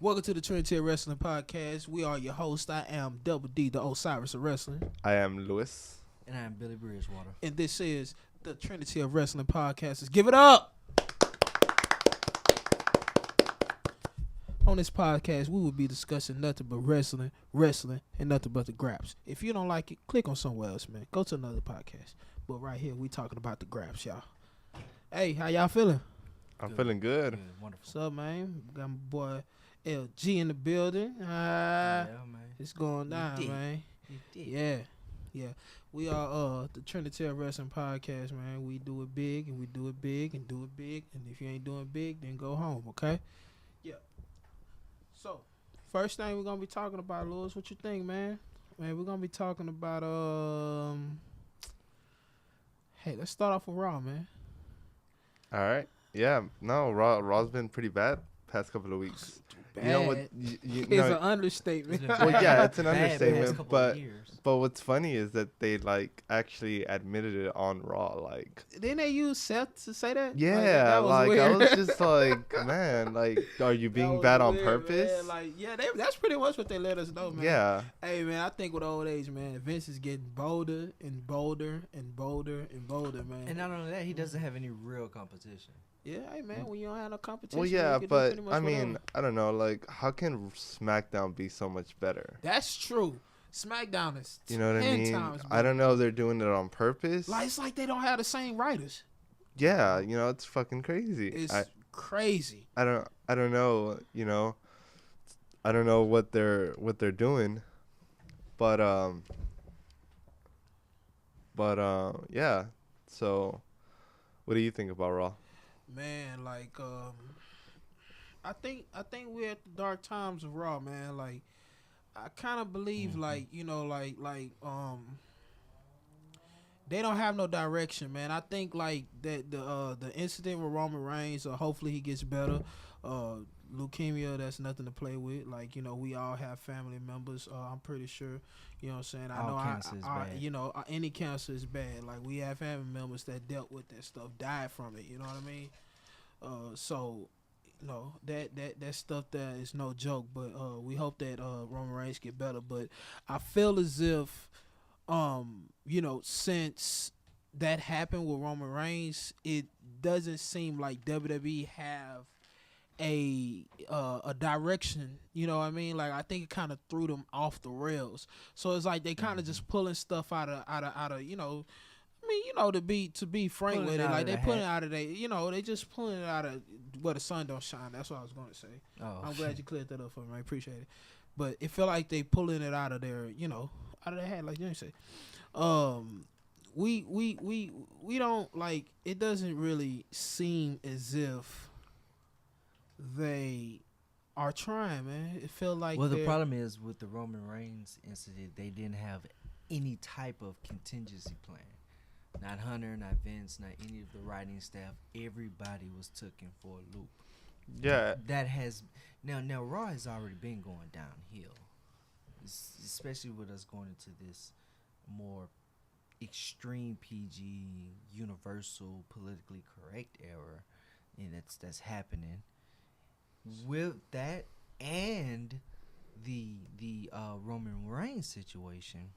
Welcome to the Trinity of Wrestling podcast. We are your host. I am Double D, the Osiris of Wrestling. I am Lewis. And I am Billy Bridgewater. And this is the Trinity of Wrestling podcast. Let's give it up! On this podcast, we will be discussing nothing but wrestling, and nothing but the graps. If you don't like it, click on somewhere else, man. Go to another podcast. But right here, we talking about the graps, y'all. Hey, how y'all feeling? I'm feeling good. Wonderful. What's up, man? Got my boy LG in the building. Yeah, man. It's going down, man. You did. Yeah. We are the Trinity of Wrestling podcast, man. We do it big and we do it big and do it big. And if you ain't doing big, then go home, okay? Yeah. So, first thing we're gonna be talking about, Lewis, what you think, man? Man, we're gonna be talking about hey, let's start off with Raw, man. All right. Yeah. No, Raw's been pretty bad past couple of weeks. Bad. You know what? It's an understatement. Well, yeah, it's an Bad understatement. couple But of years. what's funny is that they actually admitted it on Raw. Didn't they use Seth to say that? Yeah, that was I weird. was just man, are you being bad on purpose? Man. That's pretty much what they let us know, man. Yeah. Hey, man, I think with old age, man, Vince is getting bolder and bolder and bolder and bolder, man. And not only that, he doesn't have any real competition. Yeah, hey, man, when you don't have no competition, Well, you yeah, can do but pretty much I mean, whatever. I don't know. How can SmackDown be so much better? That's true. SmackDown is You know what I 10 mean? times I don't know if they're doing it on purpose. it's like they don't have the same writers. Yeah, it's fucking crazy. It's crazy. I don't know, I don't know what they're doing. But yeah. So what do you think about Raw? Man, I think we're at the dark times of Raw, man. I kind of believe, they don't have no direction, man. I think that the incident with Roman Reigns, hopefully he gets better. Leukemia, that's nothing to play with. We all have family members. I'm pretty sure. You know what I'm saying? All cancer is bad. Any cancer is bad. We have family members that dealt with that stuff, died from it. You know what I mean? So, that stuff there is no joke. But we hope that Roman Reigns get better. But I feel as if, since that happened with Roman Reigns, it doesn't seem like WWE have a direction. You know what I mean? I think it kind of threw them off the rails. So it's like they kind of just pulling stuff out of to be frank Pulling with it it, out of they the pulling it hat. out of they just pulling it out of where the sun don't shine. That's what I was going to say. Oh, I'm glad you cleared that up for me. I appreciate it. But it felt like they pulling it out of their, out of their hat, like you say. We don't it doesn't really seem as if they are trying, man. It felt like the problem is with the Roman Reigns incident, they didn't have any type of contingency plan. Not Hunter, not Vince, not any of the writing staff. Everybody was taken for a loop. Yeah. That has now Raw has already been going downhill, especially with us going into this more extreme PG, universal, politically correct era, and that's happening. With that and the Roman Reigns situation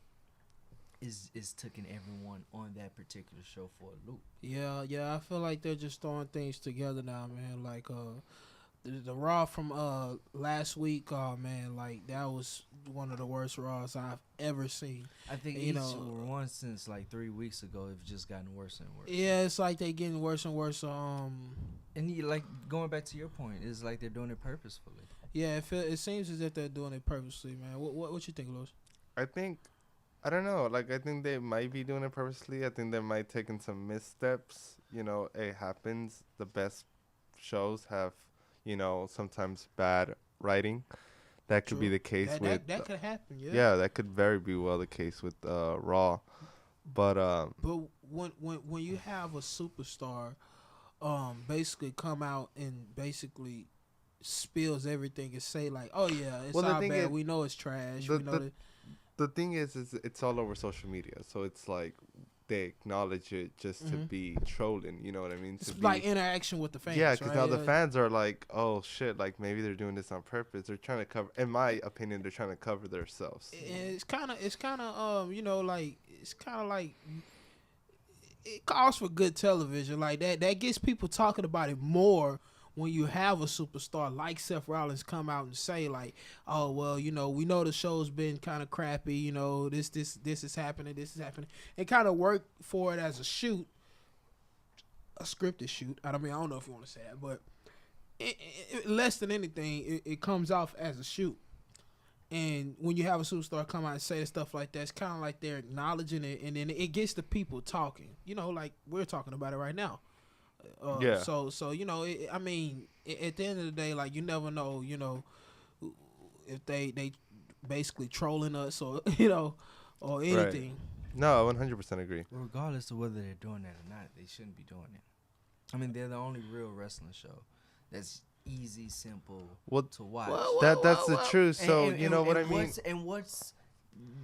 is taking everyone on that particular show for a loop. Yeah, I feel like they're just throwing things together now, man. The Raw from last week, man, that was one of the worst Raws I've ever seen. I think each one since 3 weeks ago, it's just gotten worse and worse. Yeah, it's like they getting worse and worse. And going back to your point, it's like they're doing it purposefully. Yeah, it seems as if they're doing it purposely, man. What you think, Louis? I don't know. I think they might be doing it purposely. I think they might taking some missteps. It happens. The best shows have, sometimes bad writing. That could be the case with. That could happen. Yeah. Yeah, that could very be well the case with Raw, but when you have a superstar, basically come out and basically spills everything and say oh yeah, it's all bad. We know it's trash. The thing is it's all over social media. So it's they acknowledge it just to Mhm. be trolling. You know what I mean? It's To like be, interaction with the fans. yeah, because right? now the fans are like, oh shit, like maybe they're doing this on purpose. They're trying to cover. In my opinion, they're trying to cover themselves. And it's kind of like it's kind of like it calls for good television like that gets people talking about it more when you have a superstar like Seth Rollins come out and say like, oh well, we know the show's been kind of crappy, this is happening, and kind of work for it as a shoot, a scripted shoot. I don't know if you want to say that, but less than anything, it comes off as a shoot. And when you have a superstar come out and say stuff like that, it's kind of like they're acknowledging it, and then it gets the people talking. Like we're talking about it right now. Yeah. So at the end of the day, like you never know, if they basically trolling us or or Right. anything. No, I 100% agree. Regardless of whether they're doing that or not, they shouldn't be doing it. I mean, they're the only real wrestling show that's easy, simple What to watch. that's the truth. So And- you know what I and mean? What's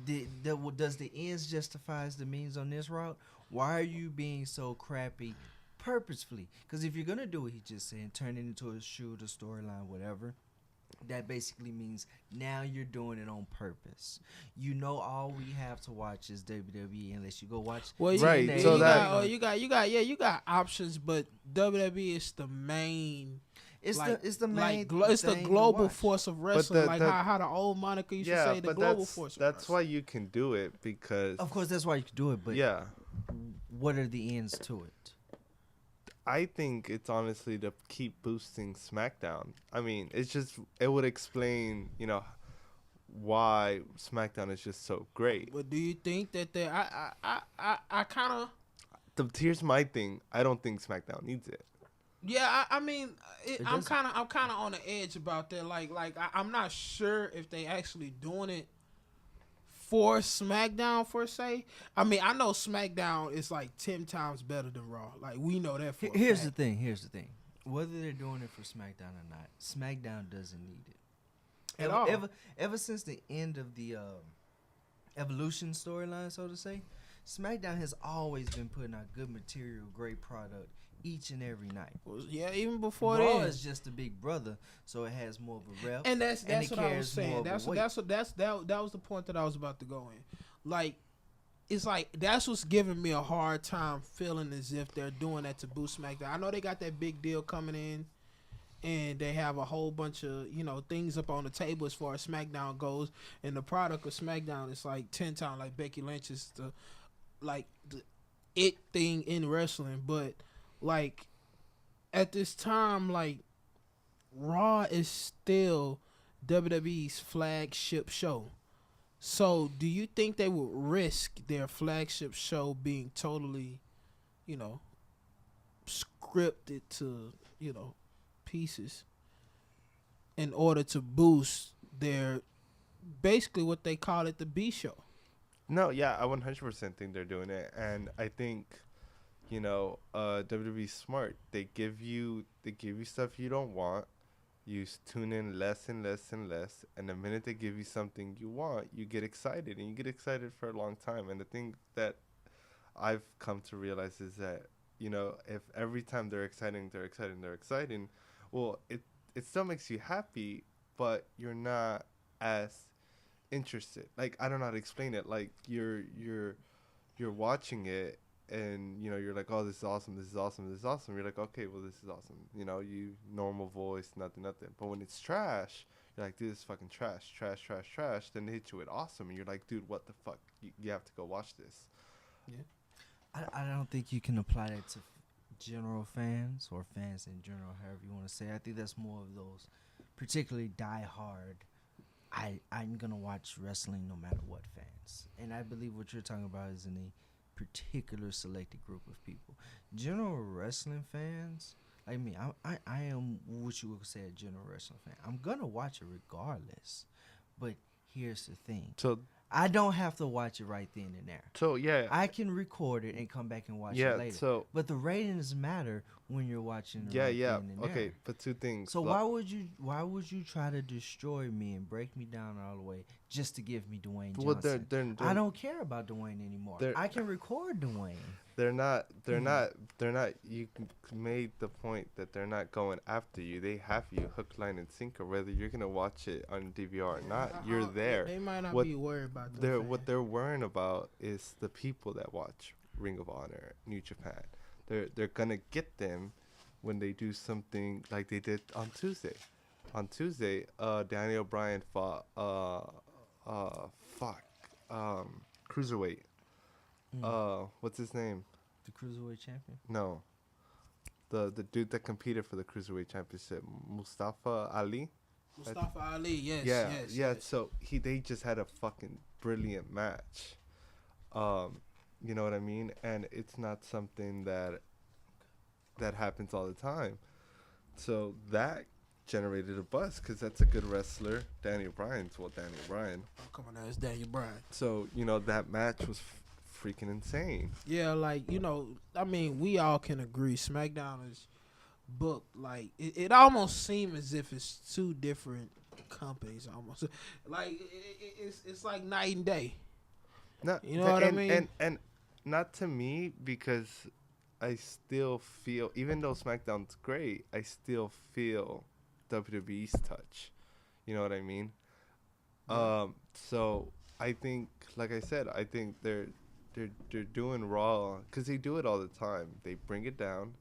does the ends justifies the means on this route? Why are you being so crappy purposefully? Because if you're gonna do what he just said, turn it into a shoot, a storyline, whatever, that basically means now you're doing it on purpose. All we have to watch is WWE unless you go watch. Well, Right, You, so you that- got, you got options, but WWE is the main. It's Like- the main. It's the thing to global watch. force of wrestling, the- how the old moniker used to Yeah, say, the but global force. Of that's why wrestling. you can do it because Of course, that's why you can do it. But yeah, what are the ends to it? I think it's honestly to keep boosting SmackDown. I mean, it would explain, why SmackDown is just so great. But do you think that they? I kind of. Here's my thing. I don't think SmackDown needs it. Yeah, I'm doesn't. kind of on the edge about that. I'm not sure if they actually doing it for SmackDown per se. I mean, I know SmackDown is like 10 times better than Raw. Like we know that for. Here's a the fact. thing. Here's the thing. Whether they're doing it for SmackDown or not, SmackDown doesn't need it At all. Ever since the end of the Evolution storyline, so to say, SmackDown has always been putting out good material, great product each and every night. Yeah, even before Raw that. is just a big brother, so it has more of a rep. And that's it what I was carries more saying. of a That weight. was the point that I was about to go in. Like, it's like that's what's giving me a hard time feeling as if they're doing that to boost SmackDown. I know they got that big deal coming in, and they have a whole bunch of things up on the table as far as SmackDown goes, and the product of SmackDown is like 10 times like Becky Lynch is the it thing in wrestling, but like at this time, like Raw is still WWE's flagship show. So, do you think they would risk their flagship show being totally, scripted to, pieces in order to boost their basically what they call it the B show? No, yeah, I 100% think they're doing it, and I think, WWE's smart. They give you stuff you don't want. You tune in less and less and less, and the minute they give you something you want, you get excited, and you get excited for a long time. And the thing that I've come to realize is that, if every time they're exciting, well, it still makes you happy, but you're not as interested. Like, I don't know how to explain it. Like, you're watching it, and you're like, oh, this is awesome, you're like, okay, well, this is awesome, you normal voice, nothing. But when it's trash, you're like, dude, this is fucking trash. Then they hit you with awesome, and you're like, dude, what the fuck, you have to go watch this. I don't think you can apply that to general fans or fans in general, however you want to say. I think that's more of those particularly die-hard, I'm going to watch wrestling no matter what fans. And I believe what you're talking about is in a particular selected group of people. General wrestling fans, like me, I am what you would say a general wrestling fan. I'm going to watch it regardless. But here's the thing. So I don't have to watch it right then and there. So yeah, I can record it and come back and watch it later. So but the ratings matter when you're watching it yeah. then and Okay, there. but two things. So why would you try to destroy me and break me down all the way just to give me Dwayne Well, Johnson. they're I don't care about Dwayne anymore. they're- I can record Dwayne. they're not. You made the point that they're not going after you. They have you hook, line, and sinker. Whether you're gonna watch it on DVR or not, you're there. They might not What be worried about What they're worrying about is the people that watch Ring of Honor, New Japan. They're gonna get them when they do something like they did on Tuesday. On Tuesday, Daniel Bryan fought cruiserweight. What's his name? The Cruiserweight Champion? No. The dude that competed for the Cruiserweight Championship, Mustafa Ali. Mustafa Ali, yes. So they just had a fucking brilliant match. You know what I mean? And it's not something that happens all the time. So that generated a buzz because that's a good wrestler. Daniel Bryan. Oh, come on, that's Daniel Bryan. So that match was freaking insane. Yeah, like, I mean, we all can agree SmackDown is booked like it almost seems as if it's two different companies almost. Like it's like night and day. No, you know what I mean? And not to me, because I still feel, even though SmackDown's great, I still feel WWE's touch. You know what I mean? Yeah. So I think, like I said, I think they're doing Raw because they do it all the time. They bring it down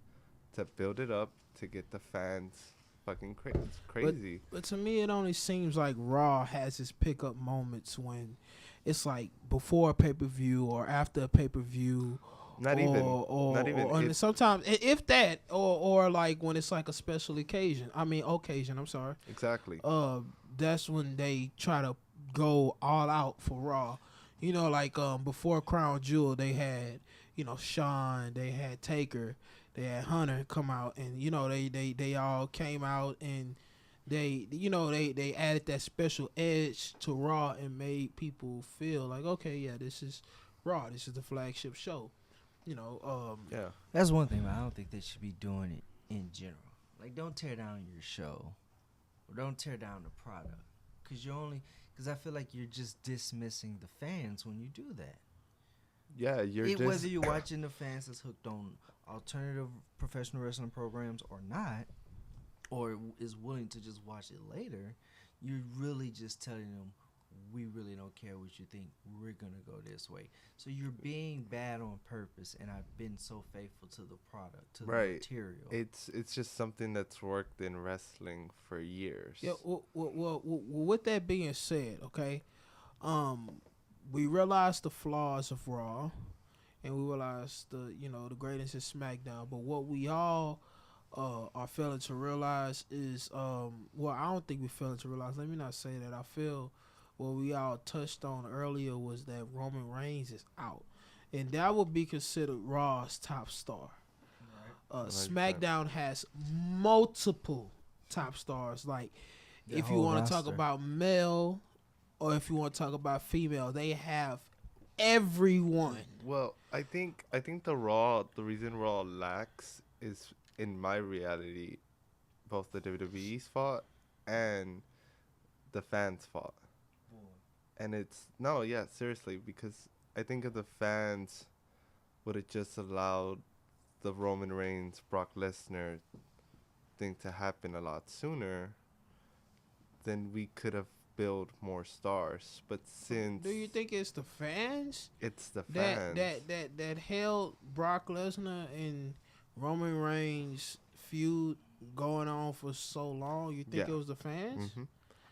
to build it up to get the fans fucking crazy. But to me, it only seems like Raw has its pickup moments when it's like before a pay-per-view or after a pay-per-view. Not even. Sometimes, if that, or like when it's like a special occasion. I'm sorry. Exactly. That's when they try to go all out for Raw. Like before Crown Jewel, they had Shawn, they had Taker, they had Hunter come out, and they all came out and they added that special edge to Raw and made people feel like, okay, yeah, this is Raw, this is the flagship show. Yeah. That's one thing, but I don't think they should be doing it in general. Like, don't tear down your show, or don't tear down the product, because I feel like you're just dismissing the fans when you do that. Yeah, whether you're watching the fans that's hooked on alternative professional wrestling programs or not, or is willing to just watch it later, you're really just telling them, we really don't care what you think. We're going to go this way. So you're being bad on purpose, and I've been so faithful to the product, to the material. It's just something that's worked in wrestling for years. Yeah, well, with that being said, okay, we realized the flaws of Raw, and we realized the greatness of SmackDown. But what we all are failing to realize is, I don't think we're failing to realize. Let me not say that. I feel what we all touched on earlier was that Roman Reigns is out, and that would be considered Raw's top star. Right. SmackDown has multiple top stars. Like, if you want to talk about male, or if you want to talk about female, they have everyone. Well, I think the reason Raw lacks is, in my reality, both the WWE's fault and the fans' fault. And seriously, because I think if the fans would have just allowed the Roman Reigns, Brock Lesnar thing to happen a lot sooner, then we could have built more stars. But since... Do you think it's the fans? It's the fans. That held Brock Lesnar and Roman Reigns feud going on for so long? You think it was the fans? Mm-hmm.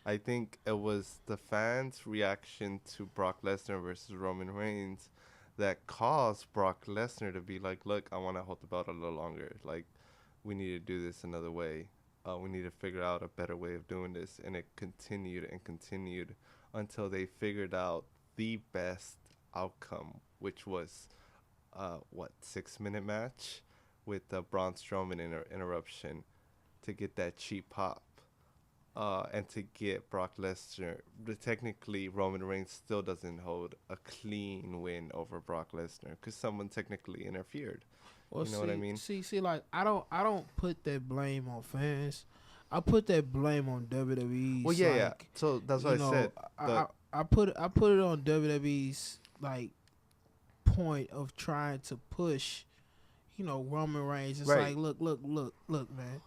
I think it was the fans' reaction to Brock Lesnar versus Roman Reigns that caused Brock Lesnar to be like, look, I want to hold the belt a little longer. Like, we need to do this another way. We need to figure out a better way of doing this. And it continued and continued until they figured out the best outcome, which was, 6-minute match with the Braun Strowman interruption to get that cheap pop. And to get Brock Lesnar, technically Roman Reigns still doesn't hold a clean win over Brock Lesnar because someone technically interfered. Well, you know what I mean? See, like I don't put that blame on fans. I put that blame on WWE. Well, yeah. So that's what I said. I put it on WWE's like point of trying to push, Roman Reigns. It's Right. like, look, man.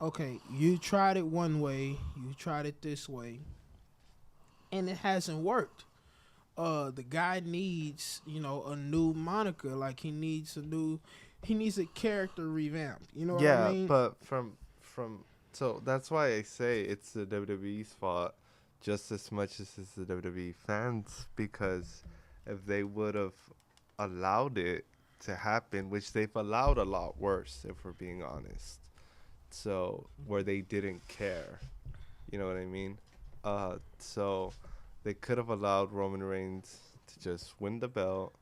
Okay, you tried it one way, you tried it this way, and it hasn't worked. The guy needs, a new moniker. Like he needs a character revamped. You know what I Yeah, mean? but from so that's why I say it's the WWE's fault just as much as it's the WWE fans, because if they would have allowed it to happen, which they've allowed a lot worse if we're being honest. So where they didn't care. You know what I mean? So they could have allowed Roman Reigns to just win the belt.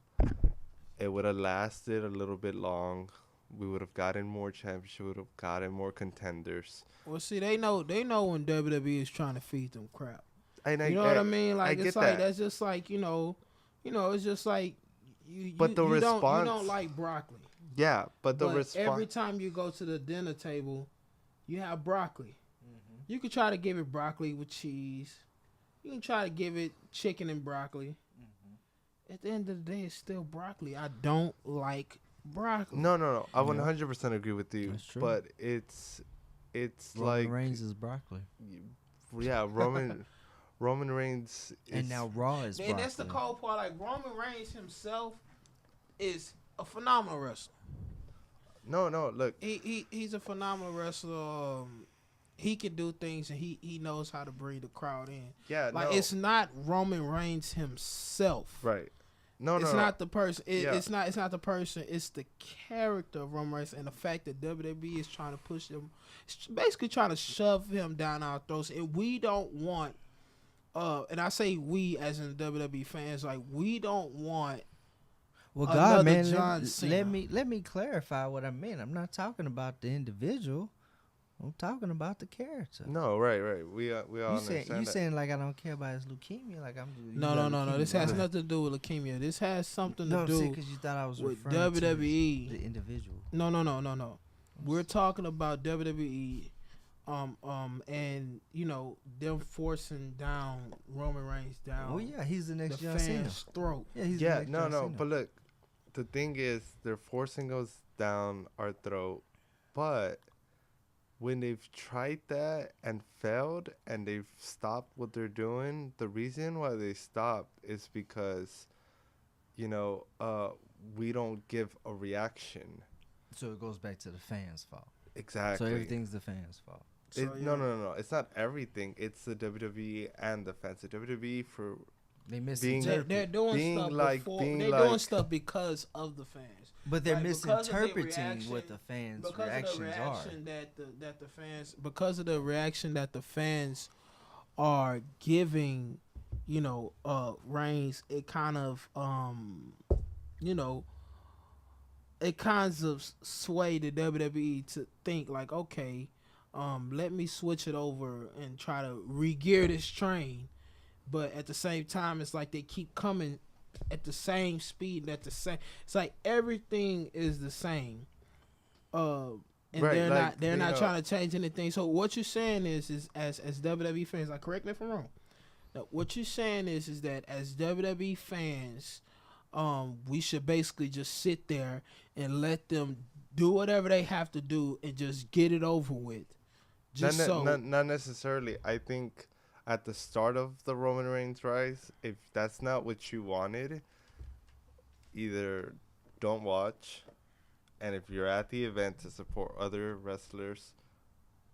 It would have lasted a little bit long. We would have gotten more championships. We would have gotten more contenders. Well, see, they know when WWE is trying to feed them crap. And You know what I mean? I Like get it's like that. that's just like it's just like you But the you response, don't like broccoli, yeah. But the but every response, time you go to the dinner table, you have broccoli. You can try to give it broccoli with cheese. You can try to give it chicken and broccoli. At the end of the day, it's still broccoli. I don't like broccoli. no. I Yeah. 100% agree with you. That's true. But it's Roman like, Reigns is broccoli, yeah, Roman Reigns is, and now Raw is broccoli. And that's the cold part. Like Roman Reigns himself is a phenomenal wrestler. no. Look, He's a phenomenal wrestler. He can do things, and he knows how to bring the crowd in. yeah, Like no, it's not Roman Reigns himself. right. No, It's no, not the person. Yeah. It's not the person. It's the character of Roman Reigns, and the fact that WWE is trying to push him, it's basically trying to shove him down our throats, and we don't want. And I say we as in WWE fans, like we don't want. Well, Another God, man, John Cena. let me clarify what I meant. I'm not talking about the individual. I'm talking about the character. no, right. We all You understand that. saying like I don't care about his leukemia? Like I'm. you No. got leukemia, This has right? nothing to do with leukemia. This has something No, to see, do because you thought I was with referring to WWE. the individual. No. We're talking about WWE, and them forcing down Roman Reigns down. Well, yeah, he's the the next John Cena. fans' throat. Yeah, he's Yeah, the next no, John no. Cena. But look, the thing is, they're forcing us down our throat. But when they've tried that and failed, and they've stopped what they're doing, the reason why they stopped is because, you know, we don't give a reaction. So it goes back to the fans' fault. Exactly. So everything's the fans' fault. No. It's not everything. It's the WWE and the fans. The WWE for They Being- misinterpret. They're doing being stuff like- before. being They're like- doing stuff because of the fans. But they're Like, because of the misinterpreting reaction- what the fans' Because of the reactions are. reaction that the fans, because of the reaction that the fans are giving, Reigns, it kind of it kinds of sway the WWE to think like, okay, let me switch it over and try to re-gear this train. But at the same time, it's like they keep coming at the same speed and at the same. It's like everything is the same. And Right, they're like, not trying to change anything. So what you're saying is as WWE fans, like correct me if I'm wrong. Now, what you're saying is that as WWE fans, we should basically just sit there and let them do whatever they have to do and just get it over with. Just not necessarily. I think at the start of the Roman Reigns rise, if that's not what you wanted, either don't watch, and if you're at the event to support other wrestlers,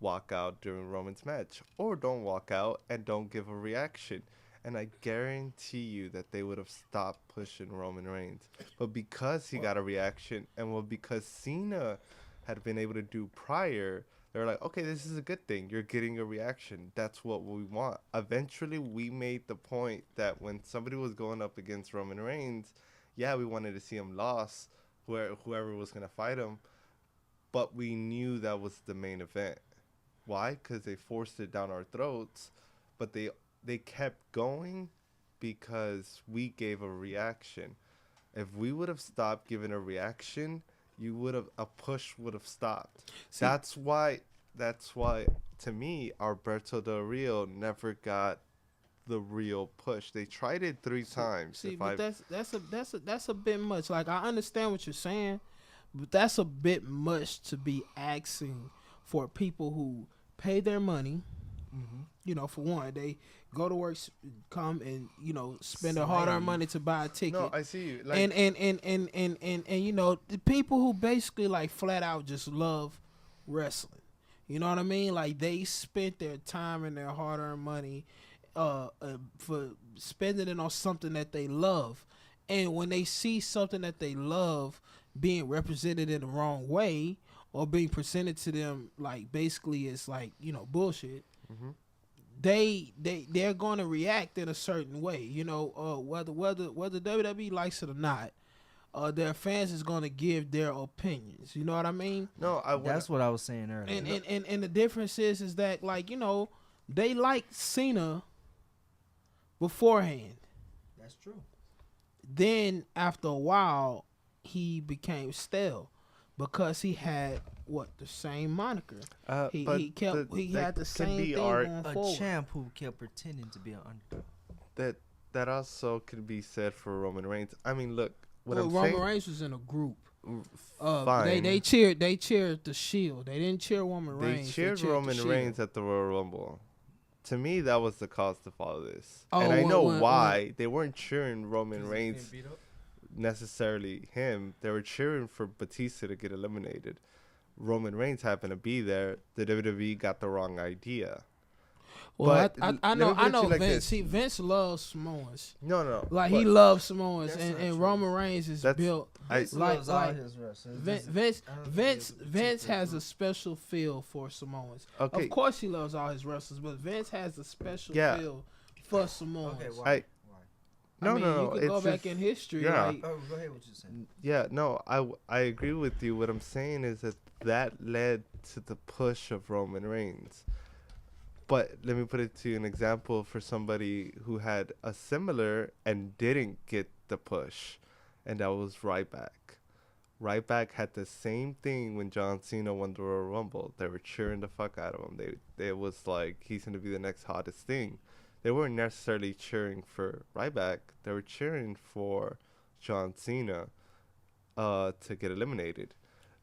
walk out during Roman's match, or don't walk out and don't give a reaction. And I guarantee you that they would have stopped pushing Roman Reigns. But because he got a reaction, and because Cena had been able to do prior, they're like, okay, this is a good thing. You're getting a reaction. That's what we want. Eventually, we made the point that when somebody was going up against Roman Reigns, yeah, we wanted to see him lost, whoever was going to fight him. But we knew that was the main event. Why? Because they forced it down our throats. But they kept going because we gave a reaction. If we would have stopped giving a reaction, a push would have stopped. See- That's why to me Alberto Del Rio never got the real push. They tried it three times. See, If but I that's a bit much. Like I understand what you're saying, but that's a bit much to be asking for people who pay their money. Mm-hmm. You know, for one, they go to work, come and spend their hard-earned money to buy a ticket. no, I see you. Like, And the people who basically like flat out just love wrestling. You know what I mean? Like they spent their time and their hard-earned money for spending it on something that they love. And when they see something that they love being represented in the wrong way or being presented to them like basically it's like, bullshit, mhm. they're going to react in a certain way. Whether WWE likes it or not, their fans is going to give their opinions. You know what I mean? No, That's what I was saying earlier. And the difference is that like they liked Cena beforehand. That's true. Then after a while, he became stale because he had the same moniker. He had the same thing going A forward. champ who kept pretending to be an underdog. That also could be said for Roman Reigns. I mean, look, Roman Reigns was in a group. Fine. They cheered the Shield. They didn't cheer Roman Reigns. They cheered Roman the Reigns at the Royal Rumble. To me, that was the cause to follow this. Oh, and I know when- why. They weren't cheering Roman Reigns necessarily him. They were cheering for Batista to get eliminated. Roman Reigns happened to be there. The WWE got the wrong idea. Well, But I let me know put it to you like Vince. this. See, Vince loves Samoans. No. Like but he loves Samoans, That's not and true. Roman Reigns is That's- built. Vince like- loves all like his wrestlers. Vince has a special feel for Samoans. Okay. Of course, he loves all his wrestlers, but Vince has a special Yeah. feel for Samoans. Okay, I- why? No, I mean, no, you could it's go back just- in history. yeah. Like, Oh, go ahead. What you saying? Yeah, no, I agree with you. What I'm saying is that led to the push of Roman Reigns. But let me put it to you an example for somebody who had a similar and didn't get the push, and that was Ryback. Ryback had the same thing when John Cena won the Royal Rumble. They were cheering the fuck out of him. They was like, he's gonna be the next hottest thing. They weren't necessarily cheering for Ryback. They were cheering for John Cena to get eliminated.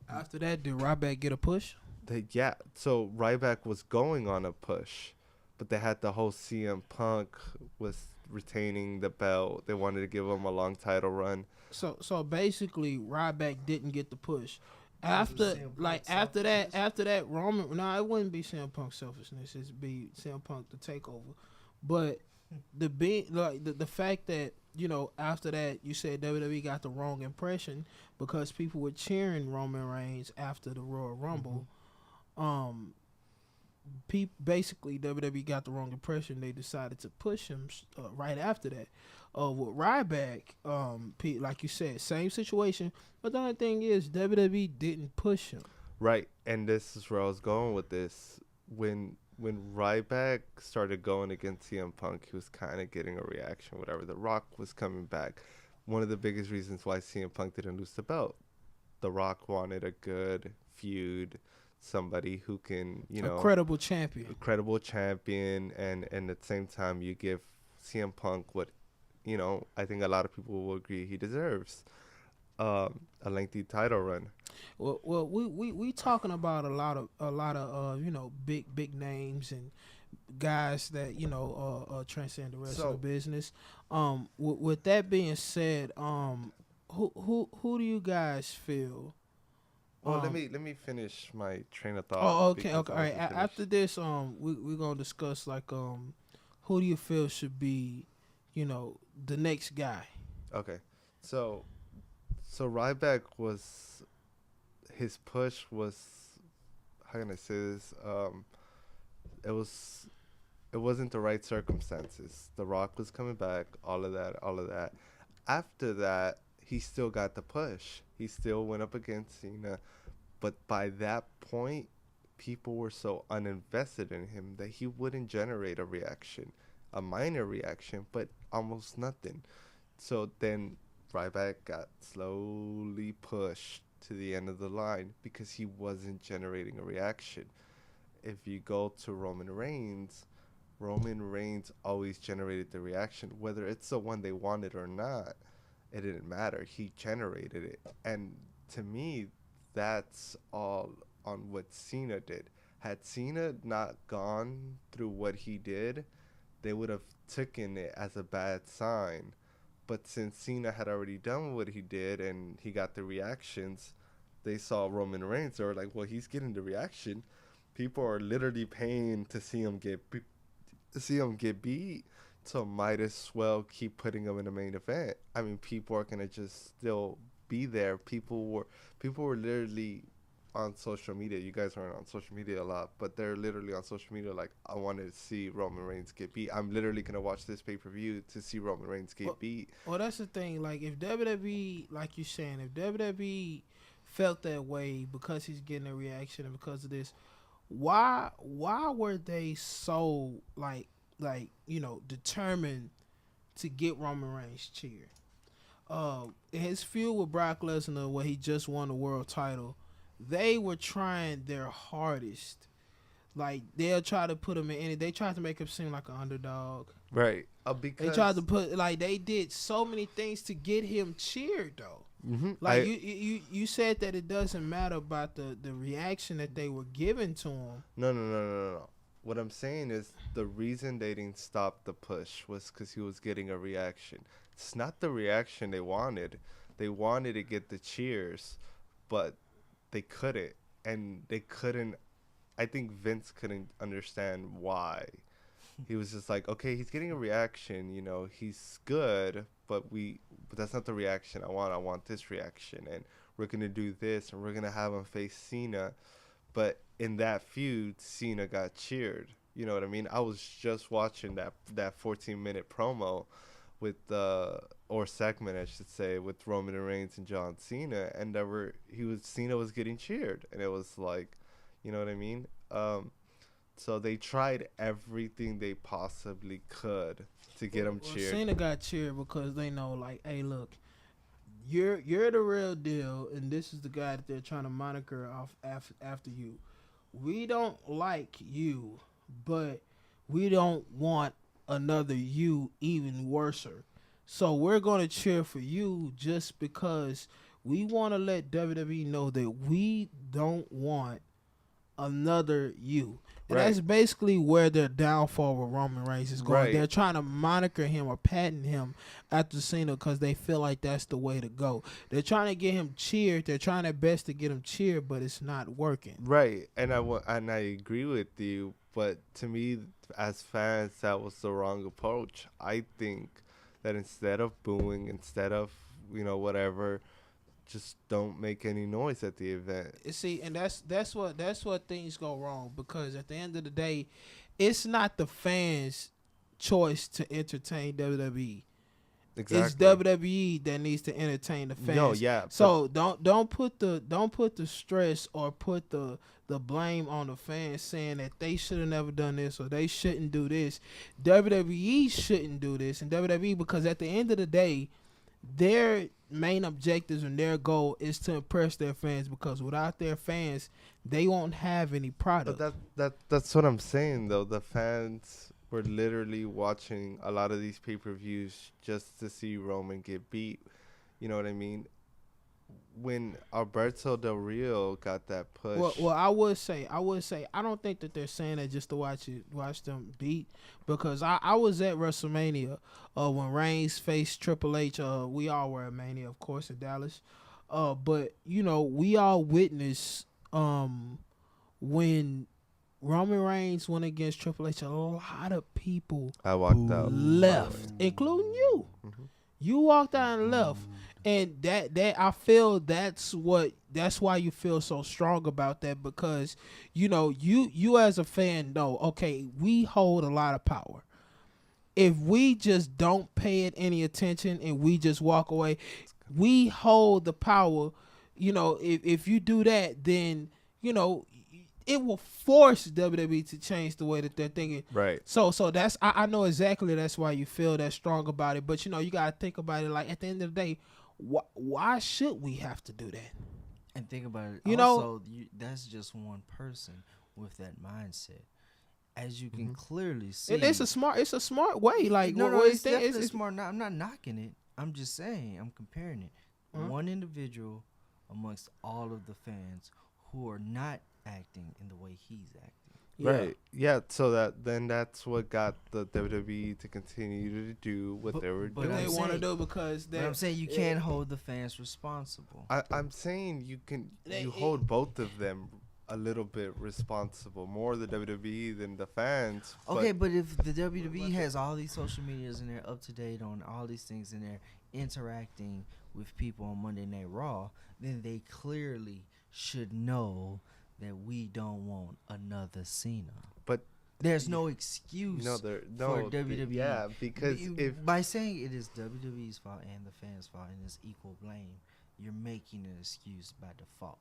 after that, did Ryback get a push? So Ryback was going on a push, but they had the whole CM Punk was retaining the belt. They wanted to give him a long title run. So basically, Ryback didn't get the push. Because of After CM Punk's after that Roman, no, it wouldn't be CM Punk selfishness. It'd be CM Punk the takeover. But the fact that after that you said WWE got the wrong impression because people were cheering Roman Reigns after the Royal Rumble. Basically WWE got the wrong impression. They decided to push him right after that. With Ryback, like you said, same situation. But the only thing is WWE didn't push him. Right, and this is where I was going with this. When Ryback started going against CM Punk, he was kind of getting a reaction, whatever. The Rock was coming back. One of the biggest reasons why CM Punk didn't lose the belt. The Rock wanted a good feud, somebody who can, A credible champion. and at the same time you give CM Punk what, I think a lot of people will agree he deserves. A lengthy title run. Well, we talking about a lot of big names and guys that transcend the rest of the business. With that being said, who do you guys feel? Well, let me finish my train of thought. Oh, okay. because All I right. wasn't finished. After this, we're gonna discuss like who do you feel should be, the next guy? Okay, so Ryback his push was, how can I say this? It wasn't the right circumstances. The Rock was coming back, all of that. After that, he still got the push. He still went up against Cena, but by that point, people were so uninvested in him that he wouldn't generate a reaction, a minor reaction, but almost nothing. So then Ryback got slowly pushed to the end of the line because he wasn't generating a reaction. If you go to Roman Reigns, Roman Reigns always generated the reaction, whether it's the one they wanted or not. It didn't matter. He generated it, and to me, that's all on what Cena did. Had Cena not gone through what he did, they would have taken it as a bad sign. But since Cena had already done what he did and he got the reactions, they saw Roman Reigns. They were like, well, he's getting the reaction. People are literally paying to see him get beat. So might as well keep putting him in the main event. I mean, people are gonna just still be there. People were literally on social media. You guys aren't on social media a lot, but they're literally on social media like, I wanted to see Roman Reigns get beat. I'm literally gonna watch this pay-per-view to see Roman Reigns get beat. Well, that's the thing. Like, if WWE, like you're saying, if WWE felt that way because he's getting a reaction and because of this, why were they so determined to get Roman Reigns cheered? His feud with Brock Lesnar, where he just won the world title, they were trying their hardest. Like, they'll try to put him in any. They tried to make him seem like an underdog. Right. They Because tried to they did so many things to get him cheered though. Like, you said that it doesn't matter about the reaction that they were giving to him. No. What I'm saying is the reason they didn't stop the push was because he was getting a reaction. It's not the reaction they wanted. They wanted to get the cheers, but they couldn't. And they couldn't. I think Vince couldn't understand why. He was just like, okay, he's getting a reaction. You know, he's good, but that's not the reaction I want. I want this reaction, and we're gonna do this, and we're gonna have him face Cena. But in that feud, Cena got cheered. You know what I mean? I was just watching that 14-minute promo with or segment, I should say, with Roman Reigns and John Cena, and Cena was getting cheered, and it was like, you know what I mean? So they tried everything they possibly could to get him cheered. Cena got cheered because they know, like, hey, look, you're the real deal, and this is the guy that they're trying to moniker off after you. We don't like you, but we don't want another you even worser. So we're gonna cheer for you just because we want to let WWE know that we don't want another you. And that's basically where their downfall with Roman Reigns is going. Right. They're trying to moniker him or patent him after Cena because they feel like that's the way to go. They're trying to get him cheered. They're trying their best to get him cheered, but it's not working. Right, and I agree with you, but to me, as fans, that was the wrong approach. I think that instead of booing, instead of whatever, just don't make any noise at the event. See, and that's what things go wrong, because at the end of the day, it's not the fans' choice to entertain WWE. Exactly. It's WWE that needs to entertain the fans. No, yeah. So don't put the stress or put the blame on the fans saying that they should have never done this or they shouldn't do this. WWE shouldn't do this, and WWE, because at the end of the day, their main objectives and their goal is to impress their fans, because without their fans, they won't have any product. But that's what I'm saying though. The fans were literally watching a lot of these pay-per-views just to see Roman get beat. You know what I mean? When Alberto Del Rio got that push. Well, I would say, I don't think that they're saying that just to watch them beat, because I was at WrestleMania when Reigns faced Triple H. We all were at Mania, of course, in Dallas. But we all witnessed when Roman Reigns went against Triple H. A lot of people I walked out, left, including you. Mm-hmm. You walked out and left. And that I feel that's why you feel so strong about that, because you as a fan know, okay, we hold a lot of power. If we just don't pay it any attention and we just walk away, we hold the power. If you do that, then it will force WWE to change the way that they're thinking. Right. So that's I know exactly that's why you feel that strong about it. But you gotta think about it, like, at the end of the day, why should we have to do that? And think about it. That's just one person with that mindset. as you can Mhm. clearly see, And it's a smart way. Like no, no, what you it's think? definitely smart. I'm not knocking it. I'm just saying, I'm comparing it. Uh-huh. One individual amongst all of the fans who are not acting in the way he's acting. Yeah. Right. Yeah. So that's what got the WWE to continue to do what But- they were but But doing. they I'm want to saying- do because But I'm saying you it- can't hold the fans responsible. I'm saying They- you hold both of them a little bit responsible, more the WWE than the fans. Okay, But but if the WWE has all these social medias and they're up to date on all these things and they're interacting with people on Monday Night Raw, then they clearly should know that we don't want another Cena. But there's no excuse no, there for no. WWE. Yeah, because if By saying it is WWE's fault and the fans' fault and it's equal blame, you're making an excuse by default.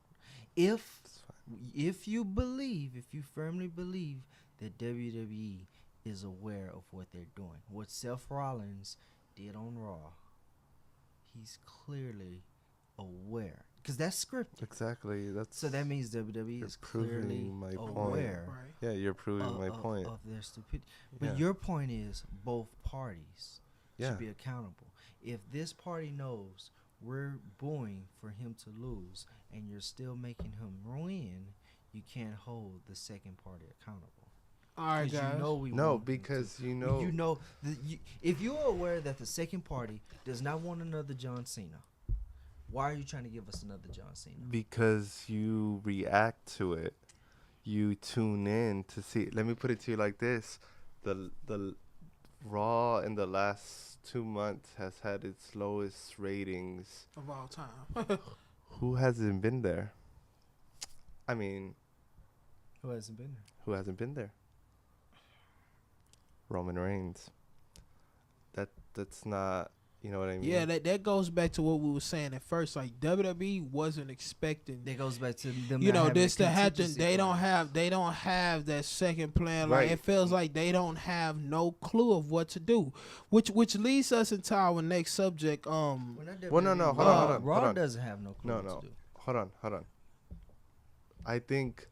If you firmly believe that WWE is aware of what they're doing, what Seth Rollins did on Raw, he's clearly aware because that's scripted. exactly, that's So that means WWE you're is clearly proving my point. aware right. yeah, you're proving my point. of their stupidity. But Yeah. your point is both parties Yeah. should be accountable. If this party knows we're booing for him to lose and you're still making him win, you can't hold the second party accountable. All right, 'Cause guys. you know we No, want him because to. you know If you're aware that the second party does not want another John Cena, why are you trying to give us another John Cena? because you react to it. You tune in to see. Let me put it to you like this: the Raw in the last 2 months has had its lowest ratings. Of all time. Who hasn't been there? I mean, Who hasn't been there? who hasn't been there? Roman Reigns. That's not, you know what I mean? Yeah, that goes back to what we were saying at first. Like WWE wasn't expecting, That goes back to them. you not know, having a this to happen. contingency They don't plan. have that second plan. Like Right. it feels like they don't have no clue of what to do, which leads us into our next subject. We're not Well, no, WWE. no, hold on, hold on, Raw hold on. doesn't have no clue No, what no. to do. Hold on. I think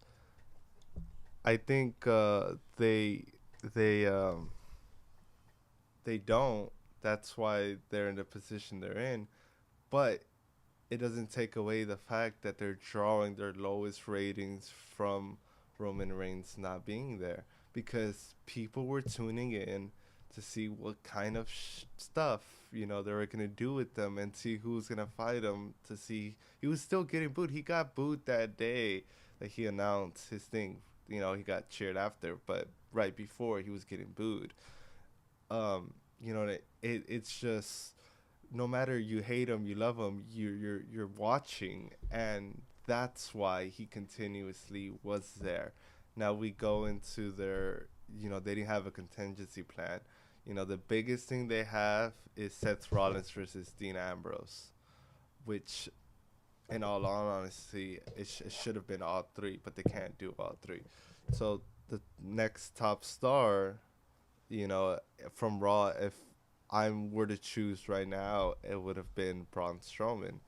they don't. That's why they're in the position they're in. But it doesn't take away the fact that they're drawing their lowest ratings from Roman Reigns not being there, because people were tuning in to see what kind of stuff they were gonna do with them and see who's gonna fight him. To see, he was still getting booed. He got booed that day that he announced his thing. He got cheered after, but right before he was getting booed. It's just, no matter you hate him, you love him, you're watching, and that's why he continuously was there. Now we go into their, they didn't have a contingency plan. The biggest thing they have is Seth Rollins versus Dean Ambrose, which, in all honesty, it should have been all three, but they can't do all three. So the next top star, from Raw, if I were to choose right now, it would have been Braun Strowman.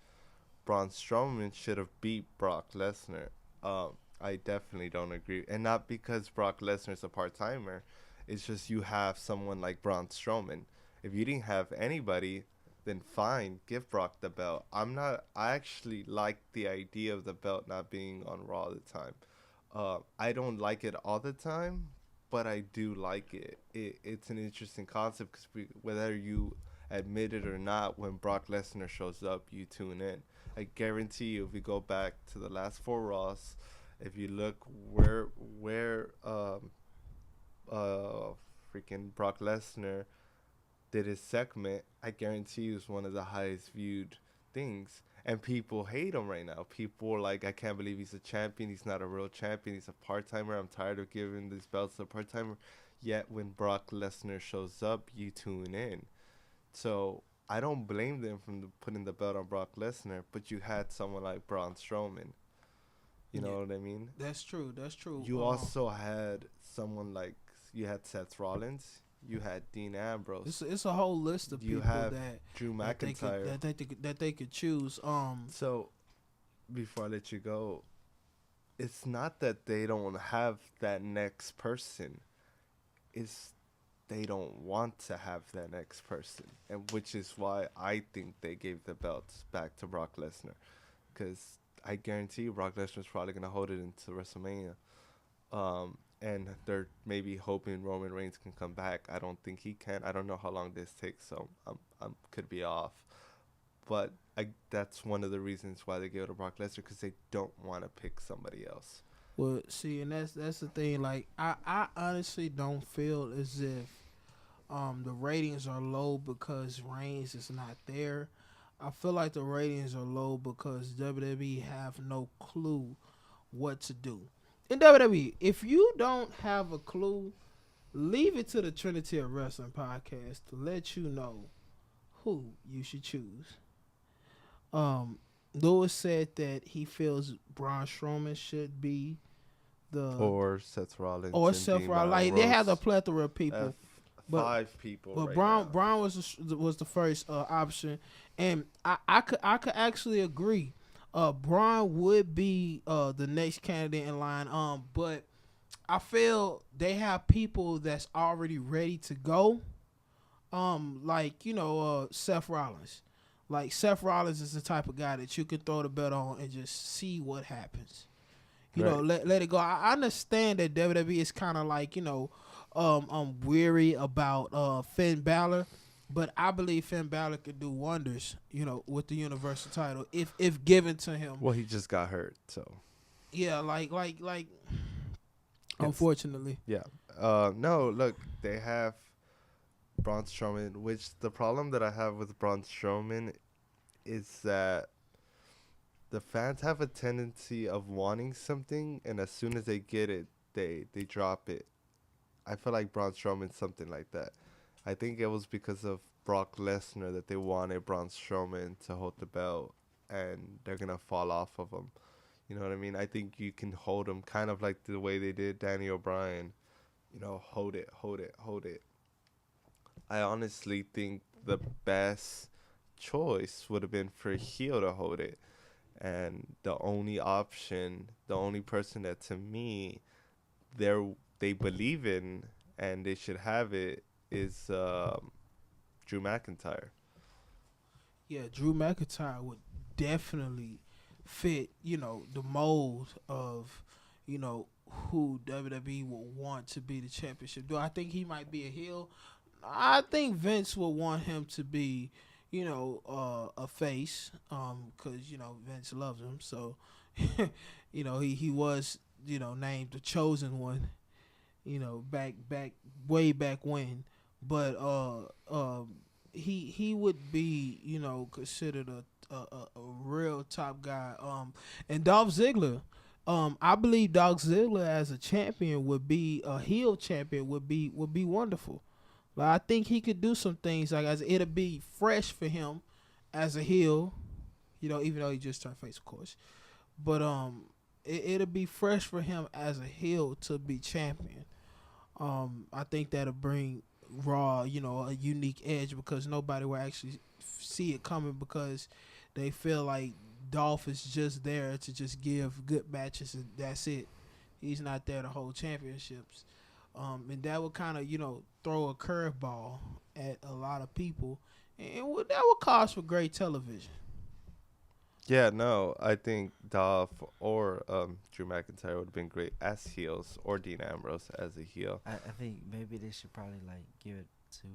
Braun Strowman should have beat Brock Lesnar. I definitely don't agree. And not because Brock Lesnar is a part-timer. It's just you have someone like Braun Strowman. If you didn't have anybody, then fine, give Brock the belt. I actually like the idea of the belt not being on Raw all the time. I don't like it all the time, but I do like it. It's an interesting concept because whether you admit it or not, when Brock Lesnar shows up, you tune in. I guarantee you, if we go back to the last 4 Raws, if you look where freaking Brock Lesnar did his segment, I guarantee you it's one of the highest viewed things. And people hate him right now. People are like, I can't believe he's a champion. He's not a real champion. He's a part-timer. I'm tired of giving these belts to a part-timer. Yet when Brock Lesnar shows up, you tune in. So I don't blame them from putting the belt on Brock Lesnar, but you had someone like Braun Strowman. You know what I mean? That's true. You also had someone like, you had Seth Rollins. You had Dean Ambrose. It's a whole list of You people have that Drew McIntyre. that they could choose. So, before I let you go, it's not that they don't have that next person. is they don't want to have that next person, and which is why I think they gave the belts back to Brock Lesnar, because I guarantee you Brock Lesnar's probably gonna hold it into WrestleMania. And they're maybe hoping Roman Reigns can come back. I don't think he can. I don't know how long this takes, so I'm could be off. But that's one of the reasons why they gave it to Brock Lesnar, because they don't want to pick somebody else. Well, see, and that's the thing. Like, I honestly don't feel as if the ratings are low because Reigns is not there. I feel like the ratings are low because WWE have no clue what to do. In WWE, if you don't have a clue, leave it to the Trinity of Wrestling podcast to let you know who you should choose. Um, Lewis said that he feels Braun Strowman should be the Or Seth Rollins. or and Seth Dean Rollins. Like, they have a Ambrose. plethora of people. But- Five people. But right Braun now. Braun was the first option, and I could actually agree. Braun would be the next candidate in line. But I feel they have people that's already ready to go. Like, Seth Rollins. Like, Seth Rollins is the type of guy that you can throw the belt on and just see what happens. Let it go. I understand that WWE is kind of like, weary about Finn Balor, but I believe Finn Balor could do wonders, with the Universal title if given to him. Well, he just got hurt, so. Yeah, like unfortunately. Yeah. No, look, they have Braun Strowman, which the problem that I have with Braun Strowman is that the fans have a tendency of wanting something, and as soon as they get it, they drop it. I feel like Braun Strowman's something like that. I think it was because of Brock Lesnar that they wanted Braun Strowman to hold the belt, and they're going to fall off of him. You know what I mean? I think you can hold him kind of like the way they did Danny O'Brien. Hold it, hold it, hold it. I honestly think the best choice would have been for heel to hold it. And the only option, the only person that to me they believe in and they should have it is Drew McIntyre. Yeah, Drew McIntyre would definitely fit, the mold of, who WWE would want to be the championship. Do I think he might be a heel? I think Vince would want him to be, a face, because Vince loves him. So, he was, named the chosen one, way back when. But he would be, considered a real top guy. And Dolph Ziggler. I believe Dolph Ziggler as a champion would be a heel champion would be wonderful. Like, I think he could do some things it'll be fresh for him as a heel, even though he just turned face, of course. But it'll be fresh for him as a heel to be champion. I think that'll bring Raw, a unique edge because nobody will actually see it coming because they feel like Dolph is just there to just give good matches and that's it. He's not there to hold championships. And that would kind of, throw a curveball at a lot of people. And that would cause for great television. Yeah, no, I think Dolph or Drew McIntyre would have been great as heels, or Dean Ambrose as a heel. I think maybe they should probably give it to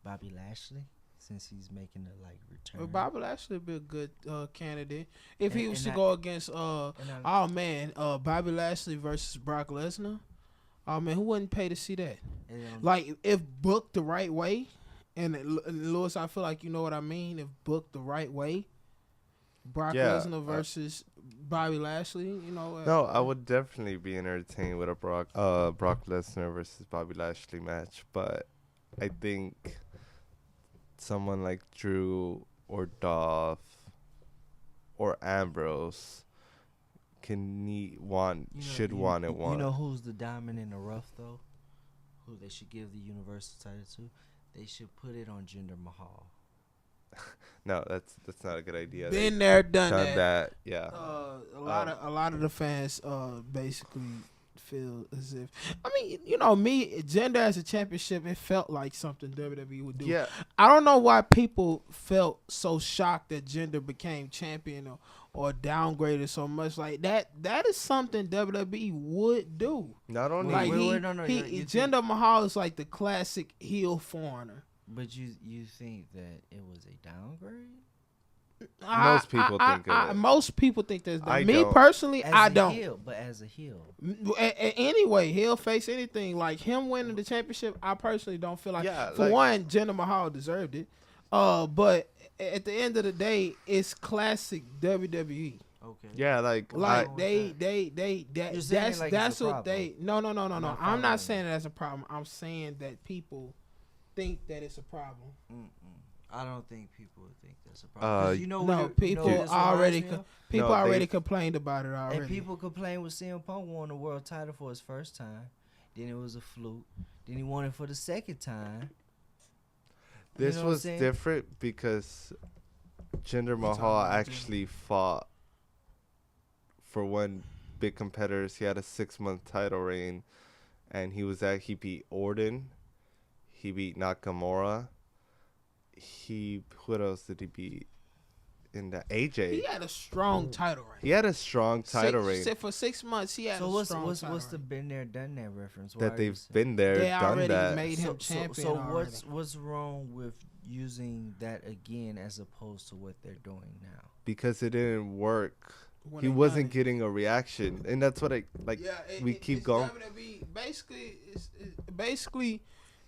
Bobby Lashley since he's making the return. Well, Bobby Lashley would be a good candidate if he was to and go against Bobby Lashley versus Brock Lesnar. Oh man, who wouldn't pay to see that? If booked the right way, and Lewis, I feel like you know what I mean. If booked the right way, Brock Lesnar versus Bobby Lashley, No, I would definitely be entertained with a Brock Lesnar versus Bobby Lashley match, but I think someone like Drew or Dolph or Ambrose should want it. You know who's the diamond in the rough though? Who they should give the Universal title to? They should put it on Jinder Mahal. No, that's not a good idea. Been there, done that. Yeah. A lot of the fans basically feel as if I mean, you know, me gender as a championship, it felt like something WWE would do. Yeah, I don't know why people felt so shocked that gender became champion or downgraded so much. Like that is something WWE would do. not only Like no, no. You think, Jinder Mahal is like the classic heel foreigner. but you think that it was a downgrade? Most people think of it. Most people think that's I me don't. personally. As I a don't. heel, but as a heel. Anyway, he'll face anything. Like him winning the championship, I personally don't feel like. Yeah, For like- one, Jinder Mahal deserved it. But at the end of the day, it's classic WWE. Okay. yeah, like Like I- You're saying like that's it's a what problem. they. No. Not I'm following. not saying that's a problem. I'm saying that people think that it's a problem. I don't think people would think that's a problem. 'Cause you know No, what it- people you know what this already reminds me of? people No, already they- complained about it already. And people complained when CM Punk won the world title for his first time. Then it was a fluke. Then he won it for the second time. this know what I'm was saying? different because Jinder Mahal talking about actually fought for one big competitors. He had a 6-month title reign, and he beat Orton, he beat Nakamura. What else did he beat? In the AJ. He had a strong title reign. He had a strong title reign. For 6 months, he had So a what's strong what's title what's the reign. been there done that reference? Why That are they've you saying- been there, They done already that. made him champion. So already. what's wrong with using that again as opposed to what they're doing now? Because it didn't work. When He they wasn't done it. getting a reaction, and that's what I like. We keep it's going. WWE basically,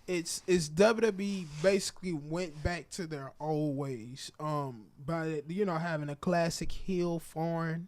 it's WWE basically went back to their old ways. By having a classic heel foreigner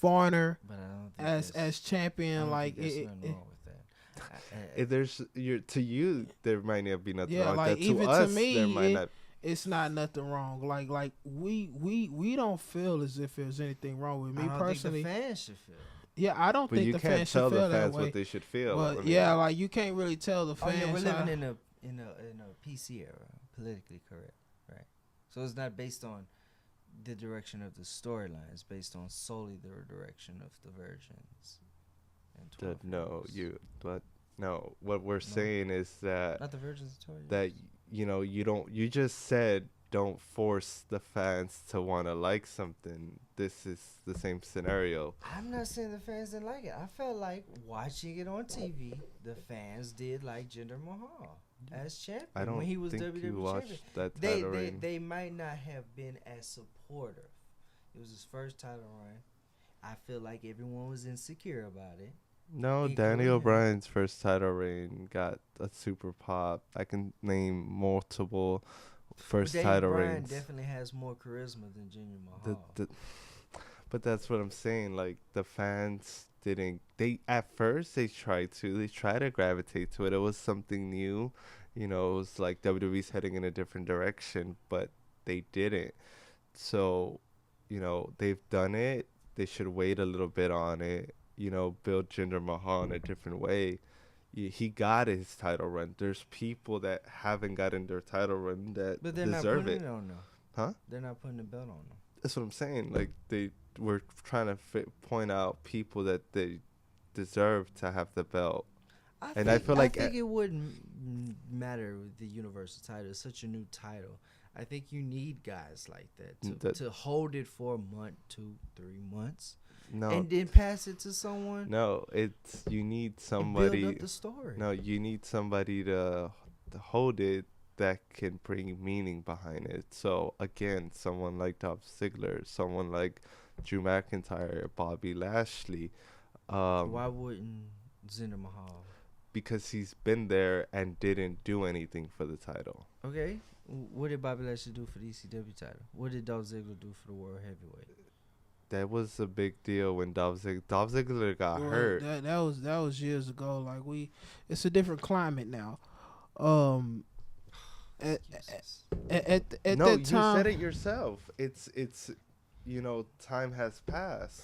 But I don't think as that's- champion. I don't Like think there's it, nothing it, wrong with that. If there's to you, there might not be nothing Yeah, wrong like, with that. even To to us, me, there might not. it's not nothing wrong. Like we don't feel as if there's anything wrong with me I don't personally. think the fans should feel. Yeah, I don't But think you the can't fans tell should feel the fans that way. what they should feel. But I mean, yeah, like you can't really tell the Oh fans. yeah, we're how- living in a PC era, politically correct, right? So it's not based on the direction of the storyline. It's based on solely the direction of the versions. And 12 years. no. What we're saying is that Not the versions of 12 years. that you just said don't force the fans to want to like something. This is the same scenario. I'm not saying the fans didn't like it. I felt like watching it on TV, the fans did like Jinder Mahal as champion I don't when he was think WWE you champion. watched that They, title they reign. they might not have been as supportive. It was his first title reign. I feel like everyone was insecure about it. No, He Danny couldn't. O'Brien's first title reign got a super pop. I can name multiple first Daniel title Bryan reigns. definitely has more charisma than Jinder Mahal. But that's what I'm saying. Like the fans didn't. They at first they tried to gravitate to it. It was something new, it was like WWE's heading in a different direction, but they didn't. So, they've done it. They should wait a little bit on it. Build Jinder Mahal in a different way. He got his title run. There's people that haven't gotten their title run that But they're not deserve putting it. it on them. Huh? They're not putting the belt on them. That's what I'm saying. Like they were trying to point out people that they deserve to have the belt. And I feel like I think it wouldn't matter with the Universal title. It's such a new title. I think you need guys like that to hold it for a month, 2-3 months, No, and then pass it to someone. no, you need And somebody. build up the story. No, you need somebody to hold it that can bring meaning behind it. So again, someone like Dolph Ziggler, someone like Drew McIntyre, Bobby Lashley, Why wouldn't Jinder Mahal? because he's been there and didn't do anything for the title. Okay, what did Bobby Lashley do for the ECW title? What did Dolph Ziggler do for the World Heavyweight? That was a big deal when Dolph Ziggler got Well, hurt. That was years ago. Like it's a different climate now. At No, that you time, said it yourself. It's time has passed.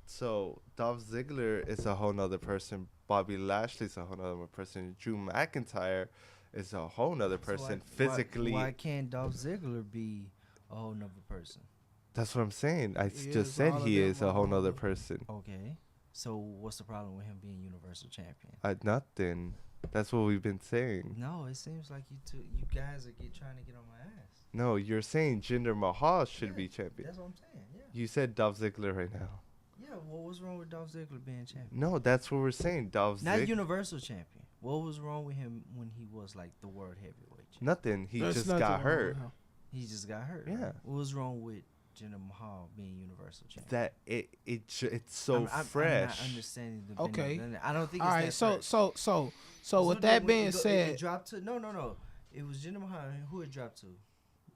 So Dolph Ziggler is a whole nother person. Bobby Lashley's a whole nother person. Drew McIntyre is a whole nother person physically. Why can't Dolph Ziggler be a whole nother person? That's what I'm saying. I He just is said all of he them, is a all whole of nother them. person. Okay, So what's the problem with him being Universal Champion? Nothing. That's what we've been saying. No, it seems like you guys are trying to get on my ass. No, you're saying Jinder Mahal should be champion. That's what I'm saying. Yeah. You said Dolph Ziggler right now. Yeah. Well, what's wrong with Dolph Ziggler being champion? No, that's what we're saying. Dolph Not Ziggler. Universal Champion. What was wrong with him when he was like the world heavyweight champion? Nothing. He There's just nothing got wrong hurt. with him. He just got hurt. Yeah. Right? What was wrong with Jinder Mahal being Universal Champion? That it's so I'm fresh. not understanding the Okay. benefit. I don't think. All It's right. that fresh. So with that being it said, dropped to no. It was Jinder Mahal. Who it dropped to?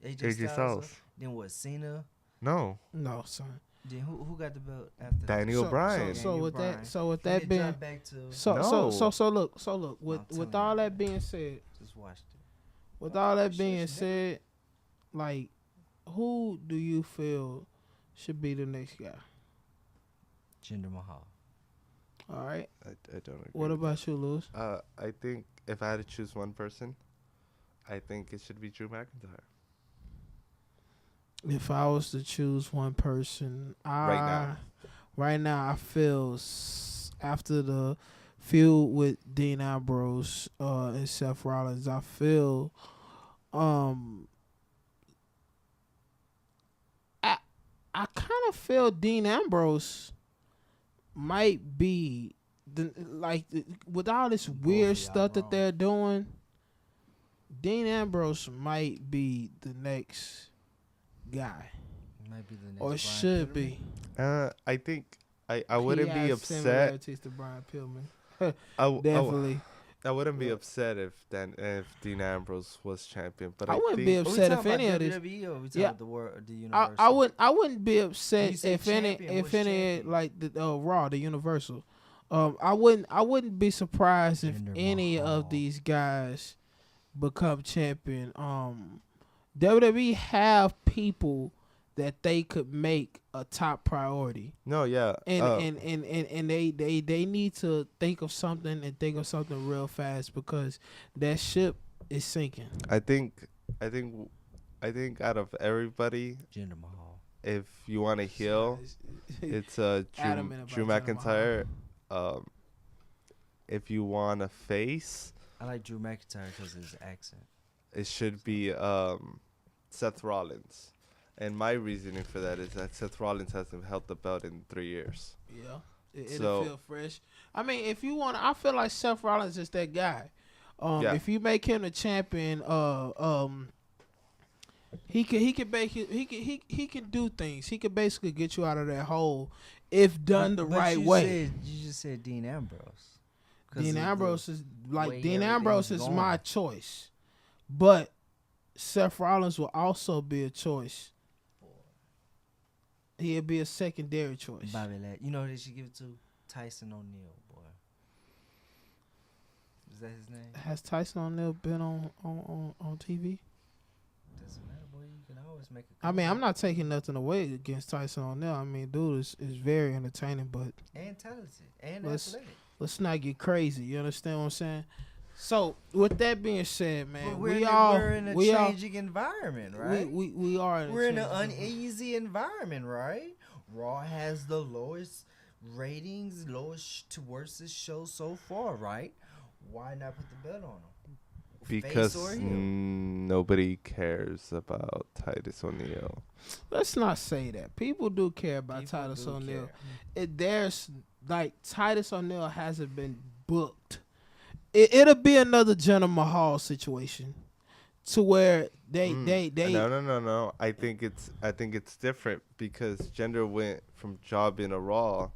AJ Styles. Then what? Cena. No. no, son. Then who got the belt after that? Daniel Bryan. So with Bryan. with Then that it being dropped back to so look I'm with telling all you, that being said, just watched it. with all that being said, like, who do you feel should be the next guy? Jinder Mahal. All right. I don't agree. What about you, Lewis? I think if I had to choose one person, I think it should be Drew McIntyre. If I was to choose one person, Right now I feel after the feud with Dean Ambrose and Seth Rollins, I feel I kind of feel Dean Ambrose might be with all this weird y'all stuff that wrong. they're doing. Dean Ambrose might be the next guy, Might be the next or Brian should Pillman. be. I think I wouldn't He be has upset. similarities to Brian Pillman. Definitely. I wouldn't be upset if Dean Ambrose was champion, but I wouldn't think be Are we upset talking if any about of this. WWE or we talking Yeah. about the world, the Universal? I wouldn't be You upset said if any champion. What's champion? like the Raw, the Universal. I wouldn't be surprised if Jinder any Mahal. of these guys become champion. WWE have people that they could make a top priority. no, yeah, And they need to think of something real fast because that ship is sinking. I think out of everybody, Jinder Mahal. if you want to heal, it's Adamant about Drew Jinder McIntyre. If you want to face, I like Drew McIntyre because of his accent. it should be Seth Rollins. And my reasoning for that is that Seth Rollins hasn't held the belt in 3 years. Yeah, it'll So- feel fresh. I mean, if you want, I feel like Seth Rollins is that guy. Yeah. If you make him the champion, he can do things. He can basically get you out of that hole if done the But right you way. You just said Dean Ambrose. 'Cause Dean of the Ambrose is way Dean Ambrose is everything's my going. choice, but Seth Rollins will also be a choice. He'll be a secondary choice. Bobby Lash. You know they should give it to Tyson O'Neil, boy. Is that his name? Has Tyson O'Neil been on TV? Doesn't matter, boy. You can always make a I mean, I'm comeback. not taking nothing away against Tyson O'Neil. I mean, dude is very entertaining, but And talented. And Let's- athletic. let's not get crazy. You understand what I'm saying? So, with that being said, man, But we're in a we're in a changing environment, right? we are. We're in an changing- uneasy environment, right? Raw has the lowest ratings, lowest to worstest show so far, right? Why not put the belt on them? Because Face or heel? nobody cares about Titus O'Neil. Let's not say that. People do care about People Titus do O'Neil. care. There's like Titus O'Neil hasn't been booked. It'll be another Jinder Mahal situation, to where they No. I think it's different because Jinder went from jobbing a Raw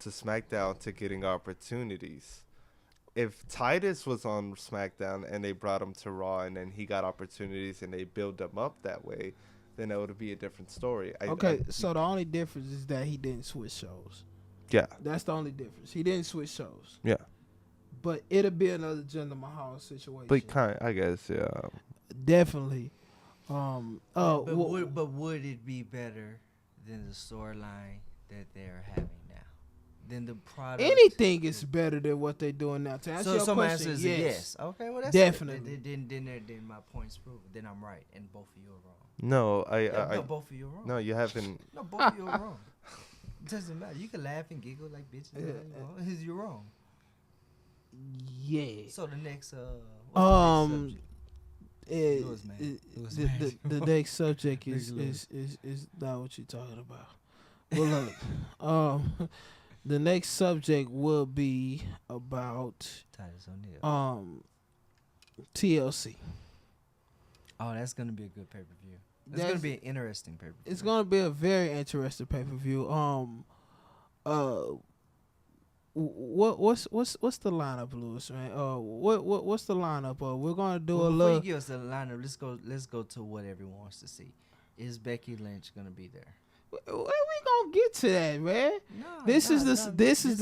to SmackDown to getting opportunities. If Titus was on SmackDown and they brought him to Raw and then he got opportunities and they build him up that way, then that would be a different story. So the only difference is that he didn't switch shows. Yeah. That's the only difference. He didn't switch shows. Yeah. But it'll be another Jinder Mahal situation. But I guess, yeah. Definitely. But would it be better than the storyline that they're having now? Than the product? anything is better than what they're doing now. To answer So your some question, answers yes. are yes. Okay, well that's Definitely. Then my point's proven. Then I'm right and both of you are wrong. No, No, both of you are wrong. no, you haven't. No, both of you are wrong. Doesn't matter. You can laugh and giggle like bitch. You're wrong. Yeah. So the next what's the next subject? It, Lewis, man. Lewis, the, man. the next subject Nigga Lewis. is not what you're talking about. Well, look, the next subject will be about Titus O'Neil. TLC. Oh, that's gonna be a good pay per view. That's gonna be an interesting pay per view. It's gonna be a very interesting pay per view. What's the lineup, Lewis? Man, what's the lineup? We're gonna do Well, a before little. you give us the lineup, let's go to what everyone wants to see. Is Becky Lynch gonna be there? We gonna get to that, man. No, This is the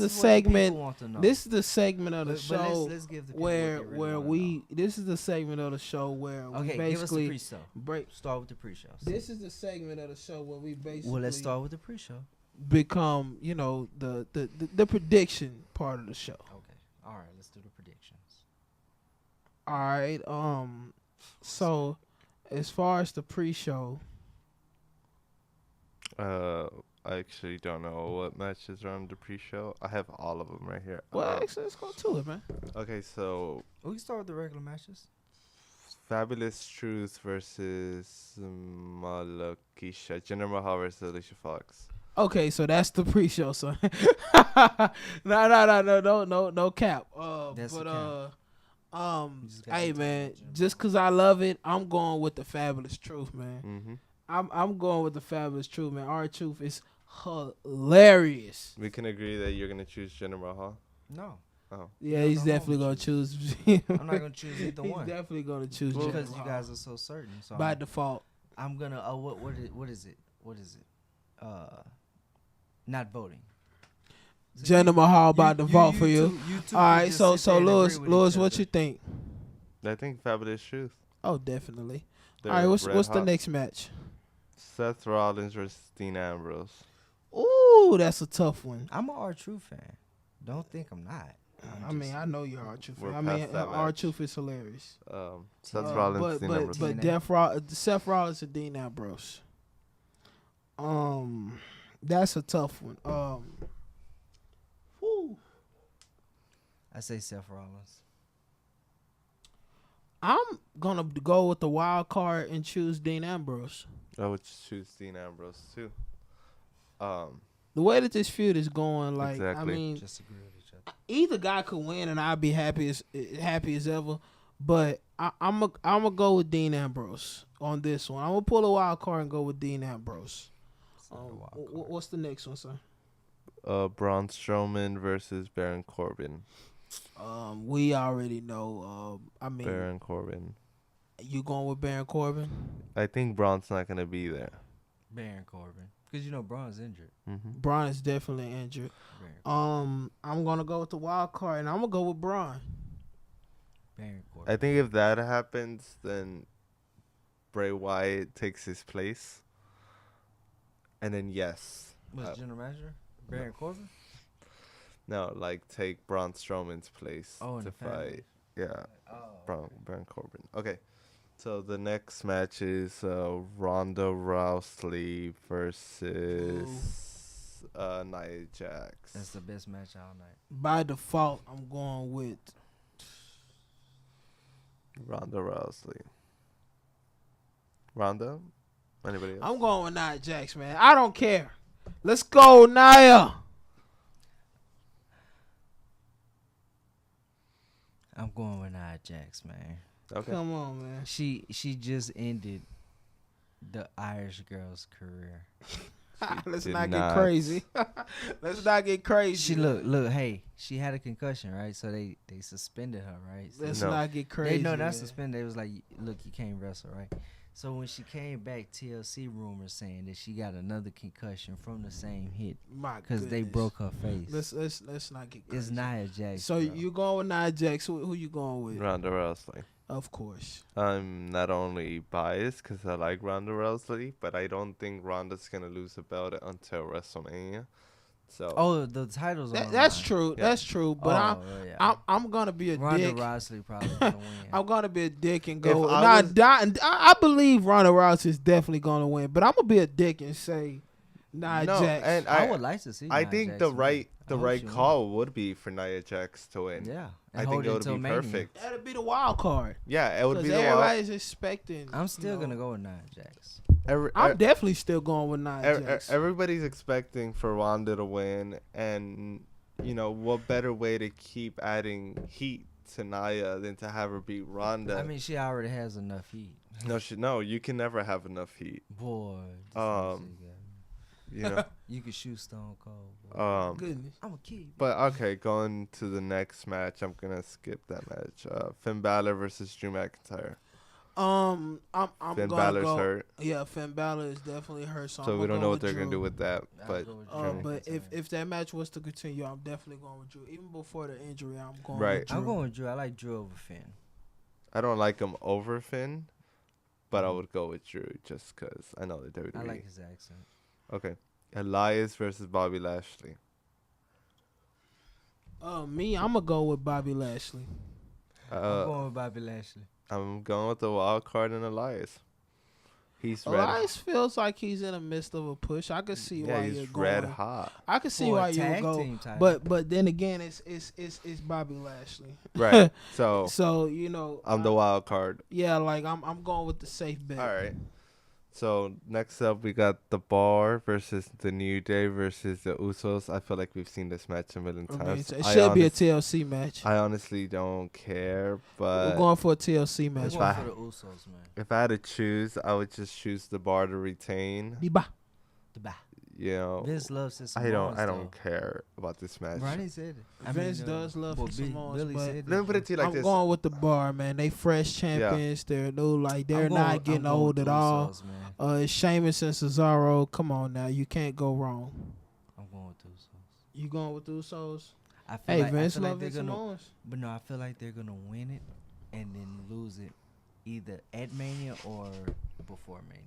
what segment. people want to know. This is the segment of the But show let's give the people where what they really wanna know. This is the segment of the show where Okay, we give us the basically pre-show. break. Start with the pre-show. This is the segment of the show where we basically Well, let's start with the pre-show. become the prediction part of the show. Okay. All right. Let's do the predictions. All right. So as far as the pre-show, I actually don't know what matches are on the pre-show. I have all of them right here. well, actually, let's go to it, man. Okay, so We can start with the regular matches. Fabulous Truth versus Malakisha. Jinder Mahal versus Alicia Fox. Okay, so that's the pre-show, son. No cap. That's But a You just gotta hey be talking man, about Jinder just cause I love it, I'm going with the Fabulous Truth, man. Mm-hmm. I'm going with the Fabulous Truth, man. Our Truth is hilarious. We can agree that you're gonna choose Jinder Mahal. No, Oh, Yeah, No, he's no, definitely I'm gonna choose- choose. I'm not gonna choose either He's one definitely gonna choose Well, Jinder because you Mahal. guys are so certain. So by default. I'm gonna. Oh, what is it? Not voting. So Jinder Mahal by default for you. two All can right, just so sit there and Lewis, agree with each what other. you think? I think Fabulous Truth. Oh, definitely. They're All right, what's red the hot. next match? Seth Rollins versus Dean Ambrose. Ooh, that's a tough one. I'm an R-Truth fan. Don't think I'm not. I mean, I know you're R-Truth. We're I mean, past that R-Truth is hilarious. Seth Rollins, but Dean Ambrose. TNA. Seth Rollins and Dean Ambrose. That's a tough one. Whew. I say Seth Rollins. I'm gonna go with the wild card and choose Dean Ambrose. I would choose Dean Ambrose too. The way that this feud is going, like, Exactly. I mean, Just agree with each other. either guy could win and I'd be happy as ever. But I'm gonna go with Dean Ambrose on this one. I'm gonna pull a wild card and go with Dean Ambrose. It's not a wild card. What's the next one, sir? Braun Strowman versus Baron Corbin. We already know. I mean, Baron Corbin. you going with Baron Corbin? I think Braun's not gonna be there. Baron Corbin. Because you know Braun's injured. Mm-hmm. Braun is definitely injured. Baron I'm gonna go with the wild card, and I'm gonna go with Braun. Corbin. I think if that happens, then Bray Wyatt takes his place. And then yes. What's general manager? Baron Corbin? No, like take Braun Strowman's place Oh, in to the family. fight. Yeah, Oh. Baron Corbin. Okay, so the next match is Ronda Rousey versus Nia Jax. That's the best match all night. By default, I'm going with. Ronda Rousey. Ronda? Anybody else? I'm going with Nia Jax, man. I don't care. Let's go, Nia. I'm going with Nia Jax, man. Okay. Come on, man. She just ended the Irish girl's career. Let's did not get not. crazy. Let's not get crazy. She look, hey, she had a concussion, right? So they suspended her, right? So Let's No. not get crazy. they not man. suspended. They was like, look, you can't wrestle, right? So when she came back, TLC rumors saying that she got another concussion from the same hit My because they goodness. broke her face. Let's not get crazy. It's Nia Jax. So bro. you going with Nia Jax? Who you going with? Ronda Rousey. Of course. I'm not only biased because I like Ronda Rousey, but I don't think Ronda's going to lose the belt until WrestleMania. So Oh, the titles. on That's the line. true. Yeah. That's true. But yeah. I'm gonna be a Ronda dick. Rousey probably gonna win. I'm gonna be a dick and If go. I I believe Ronda Rousey is definitely gonna win, but I'm gonna be a dick and say Nia No, Jax. and I would like to see. I Nia think Jax the win. right I hope she win. call would be for Nia Jax to win. Yeah, I and think hold it would until be Mania. perfect. That'd be the wild card. Yeah, it would Because be the wild. everybody's expecting. I'm still you know, gonna go with Nia Jax. I'm definitely still going with Nia Jax. Everybody's expecting for Ronda to win, and what better way to keep adding heat to Nia than to have her beat Ronda? I mean, she already has enough heat. No, you can never have enough heat. Boy, You know. you can shoot Stone Cold. Boy. Goodness. I'm a kid. But okay, going to the next match, I'm gonna skip that match. Finn Balor versus Drew McIntyre. I'm Finn gonna Balor's go. hurt, Yeah, Finn Balor is definitely hurt. So so I'm we gonna don't go know what with they're Drew. gonna do with that. I'll But go with Drew. But McIntyre. if that match was to continue, I'm definitely going with Drew. Even before the injury, I'm going Right. with Drew. I'm going with Drew. I like Drew over Finn. I don't like him over Finn, but I would go with Drew just because I know the WWE. I like his accent. Okay, Elias versus Bobby Lashley. Me, I'm gonna go with Bobby Lashley. I'm going with Bobby Lashley. I'm going with the wild card and Elias. He's red. Elias feels like he's in the midst of a push. I can see Yeah, why he's you're red going. hot. I can see For a why you would tag go. team title. But then again, it's Bobby Lashley. Right. So So I'm the wild card. Yeah, like I'm going with the safe bet. All right. So next up, we got the Bar versus the New Day versus the Usos. I feel like we've seen this match a million I mean, times. it should be a TLC match. I honestly don't care, We're but going for a TLC I'm match. going for the Usos, man. if I had to choose, I would just choose the Bar to retain. Biba. The bah. Vince loves his I don't care about this match. Ronnie said it. Vince does love his Samoans, Billy but said it. Let me put it to you like I'm this. going with the Bar, man. They fresh champions. They're new, like they're I'm going not with- getting I'm going old with at the all. Usos, man. It's Sheamus and Cesaro. Come on now, you can't go wrong. I'm going with the Usos. You going with the Usos? I feel Hey, like, Vince I feel like love they're his gonna, Samoans. but no, I feel like they're gonna win it and then lose it either at Mania or before Mania.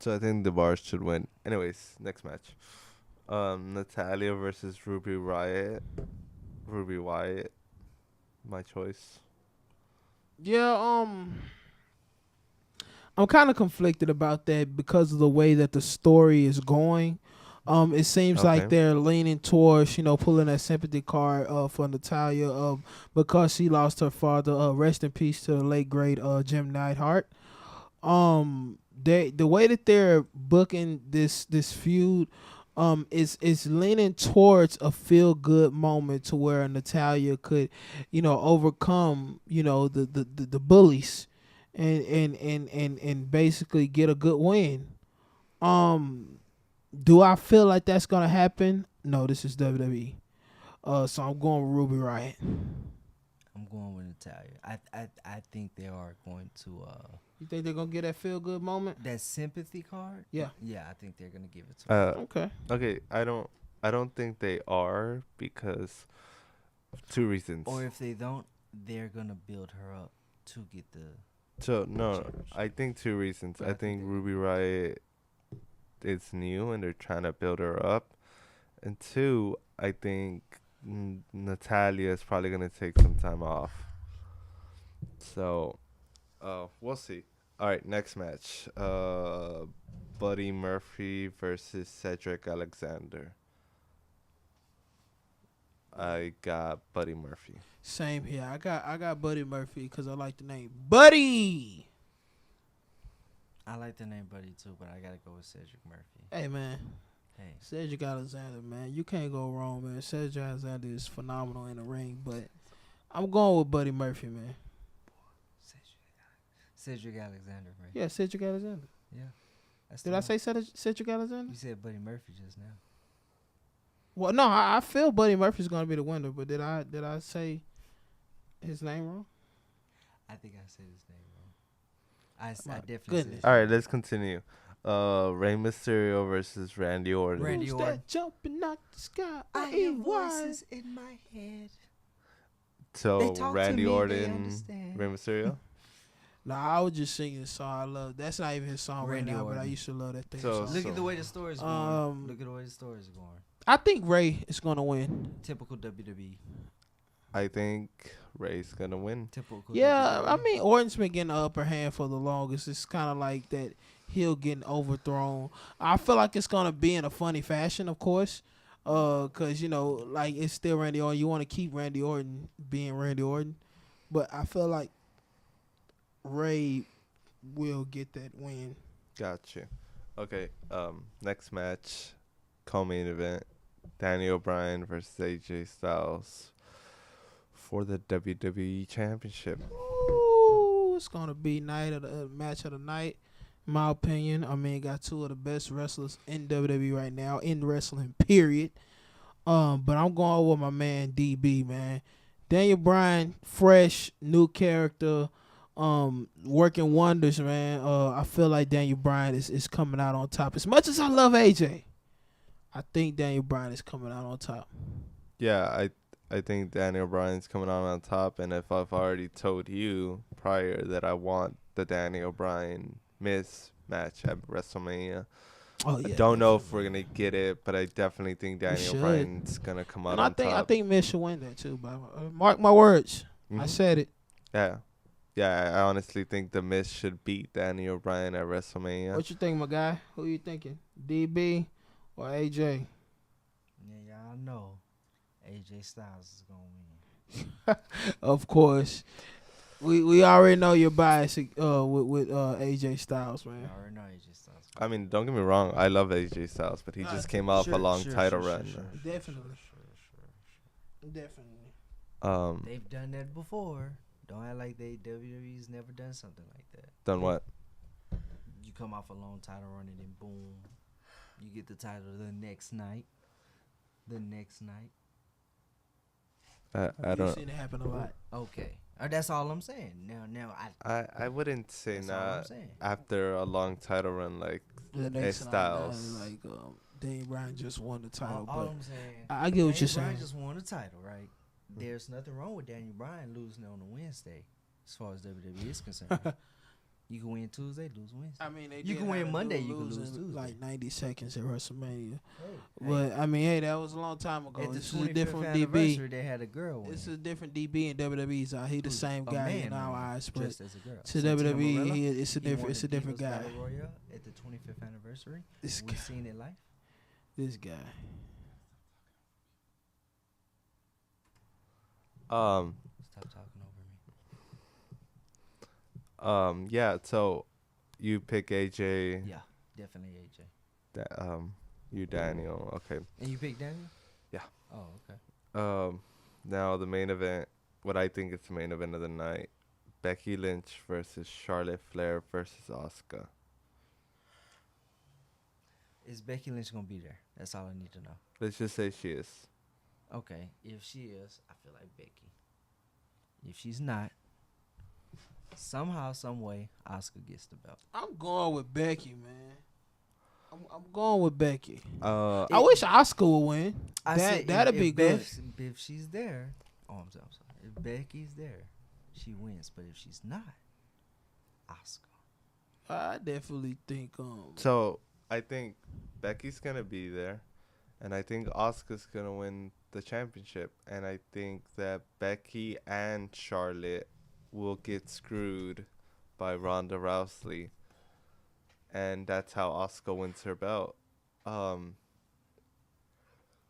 So I think the Bar should win. Anyways, next match. Natalia versus Ruby Riott. Ruby Wyatt. My choice. Yeah, I'm kind of conflicted about that because of the way that the story is going. It seems like Okay. they're leaning towards, pulling that sympathy card for Natalia because she lost her father. Rest in peace to the late great Jim Neidhart. The way that they're booking this feud is leaning towards a feel good moment to where Natalia could, overcome, the bullies and basically get a good win. Do I feel like that's gonna happen? No, this is WWE. So I'm going with Ruby Riott. I'm going with Natalia. I think they are going to You think they're gonna get that feel good moment? that sympathy card. Yeah. Yeah, I think they're gonna give it to her. Okay. Okay, I don't think they are because of two reasons. Or if they don't, they're gonna build her up to get the. So no, Challenge. I think two reasons. But I I think think they- Ruby Riott is new and they're trying to build her up, and two, I think Natalia is probably gonna take some time off. So, we'll see. All right, next match. Buddy Murphy versus Cedric Alexander. I got Buddy Murphy. Same here. I got Buddy Murphy because I like the name Buddy. I like the name Buddy too, but I gotta go with Cedric Murphy. Hey man, Hey, Cedric Alexander, man, you can't go wrong, man. Cedric Alexander is phenomenal in the ring, but I'm going with Buddy Murphy, man. Cedric Alexander, right? Yeah, Cedric Alexander. Yeah. That's Did the I one. say Cedric Alexander? You said Buddy Murphy just now. Well, no, I feel Buddy Murphy's gonna be the winner, but did I say his name wrong? I think I said his name wrong. I My definitely goodness. said his All right, let's continue. Rey Mysterio versus Randy Orton. Randy Who's Orton. that jumping out the sky? I hear voices in my head. They So talk Randy to me, they Orton, understand. Rey Mysterio. Nah, I was just singing the song. I love. That's not even his song Randy right now, but I Orton. used to love that thing. So- song. Look at the way the story's going. Look at the way the story's going. I think Ray is gonna win. Typical WWE. I think Ray's gonna win. Typical. Yeah, WWE. I mean Orton's been getting the upper hand for the longest. It's kind of like that heel getting overthrown. I feel like it's gonna be in a funny fashion, of course. Cause like it's still Randy Orton. You want to keep Randy Orton being Randy Orton, but I feel like Ray will get that win. Gotcha. Okay. Next match, co-main event: Daniel Bryan versus AJ Styles for the WWE Championship. Ooh, it's gonna be match of the night. In my opinion, I mean, got two of the best wrestlers in WWE right now in wrestling. Period. But I'm going with my man DB, man. Daniel Bryan, fresh, new character, working wonders, man. I feel like Daniel Bryan is coming out on top. As much as I love AJ, I think Daniel Bryan is coming out on top. Yeah, I think Daniel Bryan's coming out on top, and if I've already told you prior that I want the Daniel Bryan Miz match at WrestleMania. Oh I yeah. don't know if definitely. we're gonna get it, but I definitely think Daniel should. Bryan's gonna come out And on I top. think Miz should win that too. But mark my words. I Mhm. said it. Yeah. Yeah, I honestly think the Miz should beat Daniel Bryan at WrestleMania. What you think, my guy? Who you thinking? DB or AJ? Yeah, y'all know AJ Styles is gonna win. Of course. We already know your bias with AJ Styles, man. Y'all already know AJ Styles. I mean, don't get me wrong, I love AJ Styles, but he just came off a long title run. Definitely. Definitely. They've done that before. Don't act like WWE's never done something like that. Done what? You come off a long title run and then boom, you get the title the next night. I You've don't. seen it happen a lot. Okay, that's all I'm saying. Now I wouldn't say that's all I'm not saying. after a long title run like The next Styles. night, like Daniel Bryan just won the title, All but I'm saying, I get what you're Daniel Bryan saying. just won the title, right? There's nothing wrong with Daniel Bryan losing on a Wednesday, as far as WWE is concerned. You can win Tuesday, lose Wednesday. I mean, You can win Monday, you can lose Tuesday. like 90 seconds at WrestleMania. Hey, But I mean, hey, that was a long time ago. at the This is a 25th different anniversary, DB. they had a girl win. This is a different DB in WWE's eye. He the Who's same a guy man in our win, eyes, but dressed as a girl. to Santino WWE, Marella, it's a he won different. It's the a different Divas guy. Battle Royale at the 25th anniversary. This We guy. seen it live. This guy. Um Stop talking over me. yeah, so you pick AJ, Yeah, definitely AJ. you Daniel. Okay. And you picked Daniel? Yeah. Oh, okay. Now the main event, what I think is the main event of the night, Becky Lynch versus Charlotte Flair versus Asuka. Is Becky Lynch gonna be there? That's all I need to know. Let's just say she is. Okay, if she is, I feel like Becky. If she's not, somehow, some way, Asuka gets the belt. I'm going with Becky, man. I'm going with Becky. Uh, I wish Asuka would win. I That- said that'd be good. If she's there, I'm sorry. If Becky's there, she wins. But if she's not, Asuka. I definitely think so I think Becky's gonna be there, and I think Asuka's gonna win the championship, and I think that Becky and Charlotte will get screwed by Ronda Rousey, and that's how Asuka wins her belt.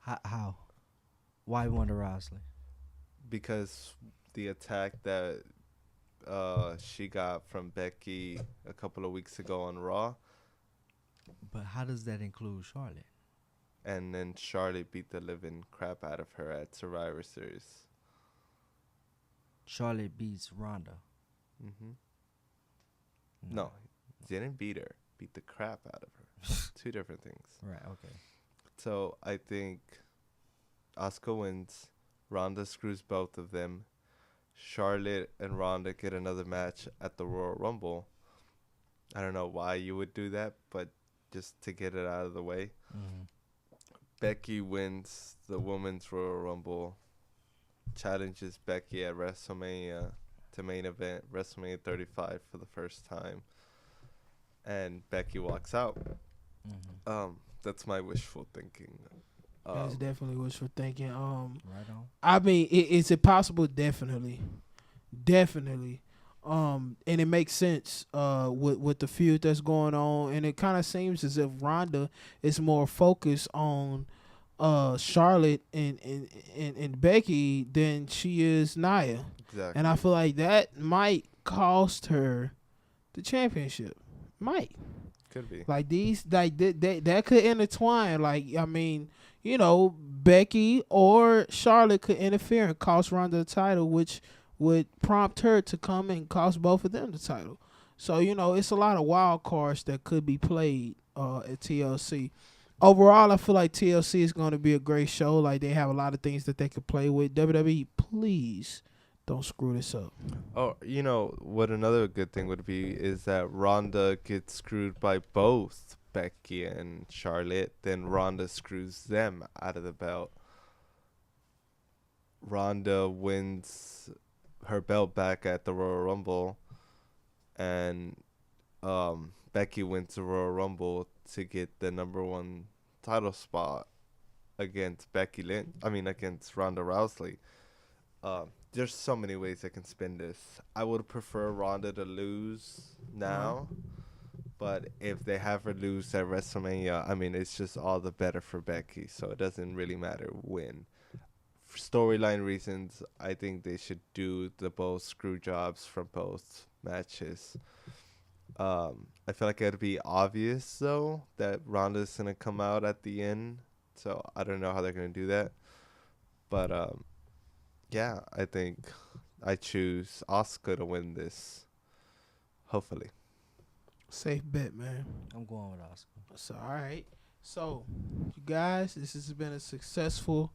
How? Why Ronda Rousey? Because the attack that she got from Becky a couple of weeks ago on Raw, But how does that include Charlotte? and then Charlotte beat the living crap out of her at Survivor Series. Charlotte beats Ronda. Mm-hmm. No, didn't beat her. Beat the crap out of her. Two different things. Right. Okay. So I think Asuka wins. Ronda screws both of them. Charlotte and Ronda get another match at the Royal Rumble. I don't know why you would do that, but just to get it out of the way. Mm-hmm. Becky wins the Women's Royal Rumble. Challenges Becky at WrestleMania to main event WrestleMania 35 for the first time. And Becky walks out. Mm-hmm. That's my wishful thinking. that's definitely wishful thinking. Right on. I mean, is it possible? Definitely. And it makes sense with the feud that's going on, and it kind of seems as if Ronda is more focused on Charlotte and Becky than she is Nia. Exactly. And I feel like that might cost her the championship. Might. Could be. Like these, like that could intertwine. Like I mean, you know, Becky or Charlotte could interfere and cost Ronda the title, which would prompt her to come and cost both of them the title. So you know, it's a lot of wild cards that could be played at TLC. Overall, I feel like TLC is going to be a great show. Like they have a lot of things that they could play with. WWE, please don't screw this up. Oh, you know what? Another good thing would be is that Ronda gets screwed by both Becky and Charlotte. Then Ronda screws them out of the belt. Ronda wins her belt back at the Royal Rumble, and Becky wins the Royal Rumble to get the #1 title spot against Becky Lynch. I mean, against Ronda Rousey. There's so many ways I can spin this. I would prefer Ronda to lose now, but if they have her lose at WrestleMania, I mean, it's just all the better for Becky, so it doesn't really matter when. For storyline reasons, I think they should do the both screw jobs from both matches. I feel like it'd be obvious, though, that Ronda's going to come out at the end, so I don't know how they're going to do that. But, yeah, I think I choose Asuka to win this. Hopefully. Safe bet, man. I'm going with Oscar. So all right. So you guys, this has been a successful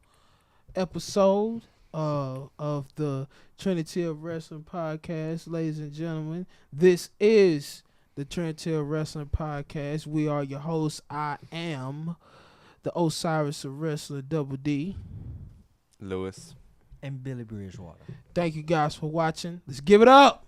episode of the Trinity of Wrestling podcast, ladies and gentlemen. This is the Trinity of Wrestling podcast. We are your hosts. I am the Osiris of Wrestling, Double D. Lewis. And Billy Bridgewater. Thank you guys for watching. Let's give it up.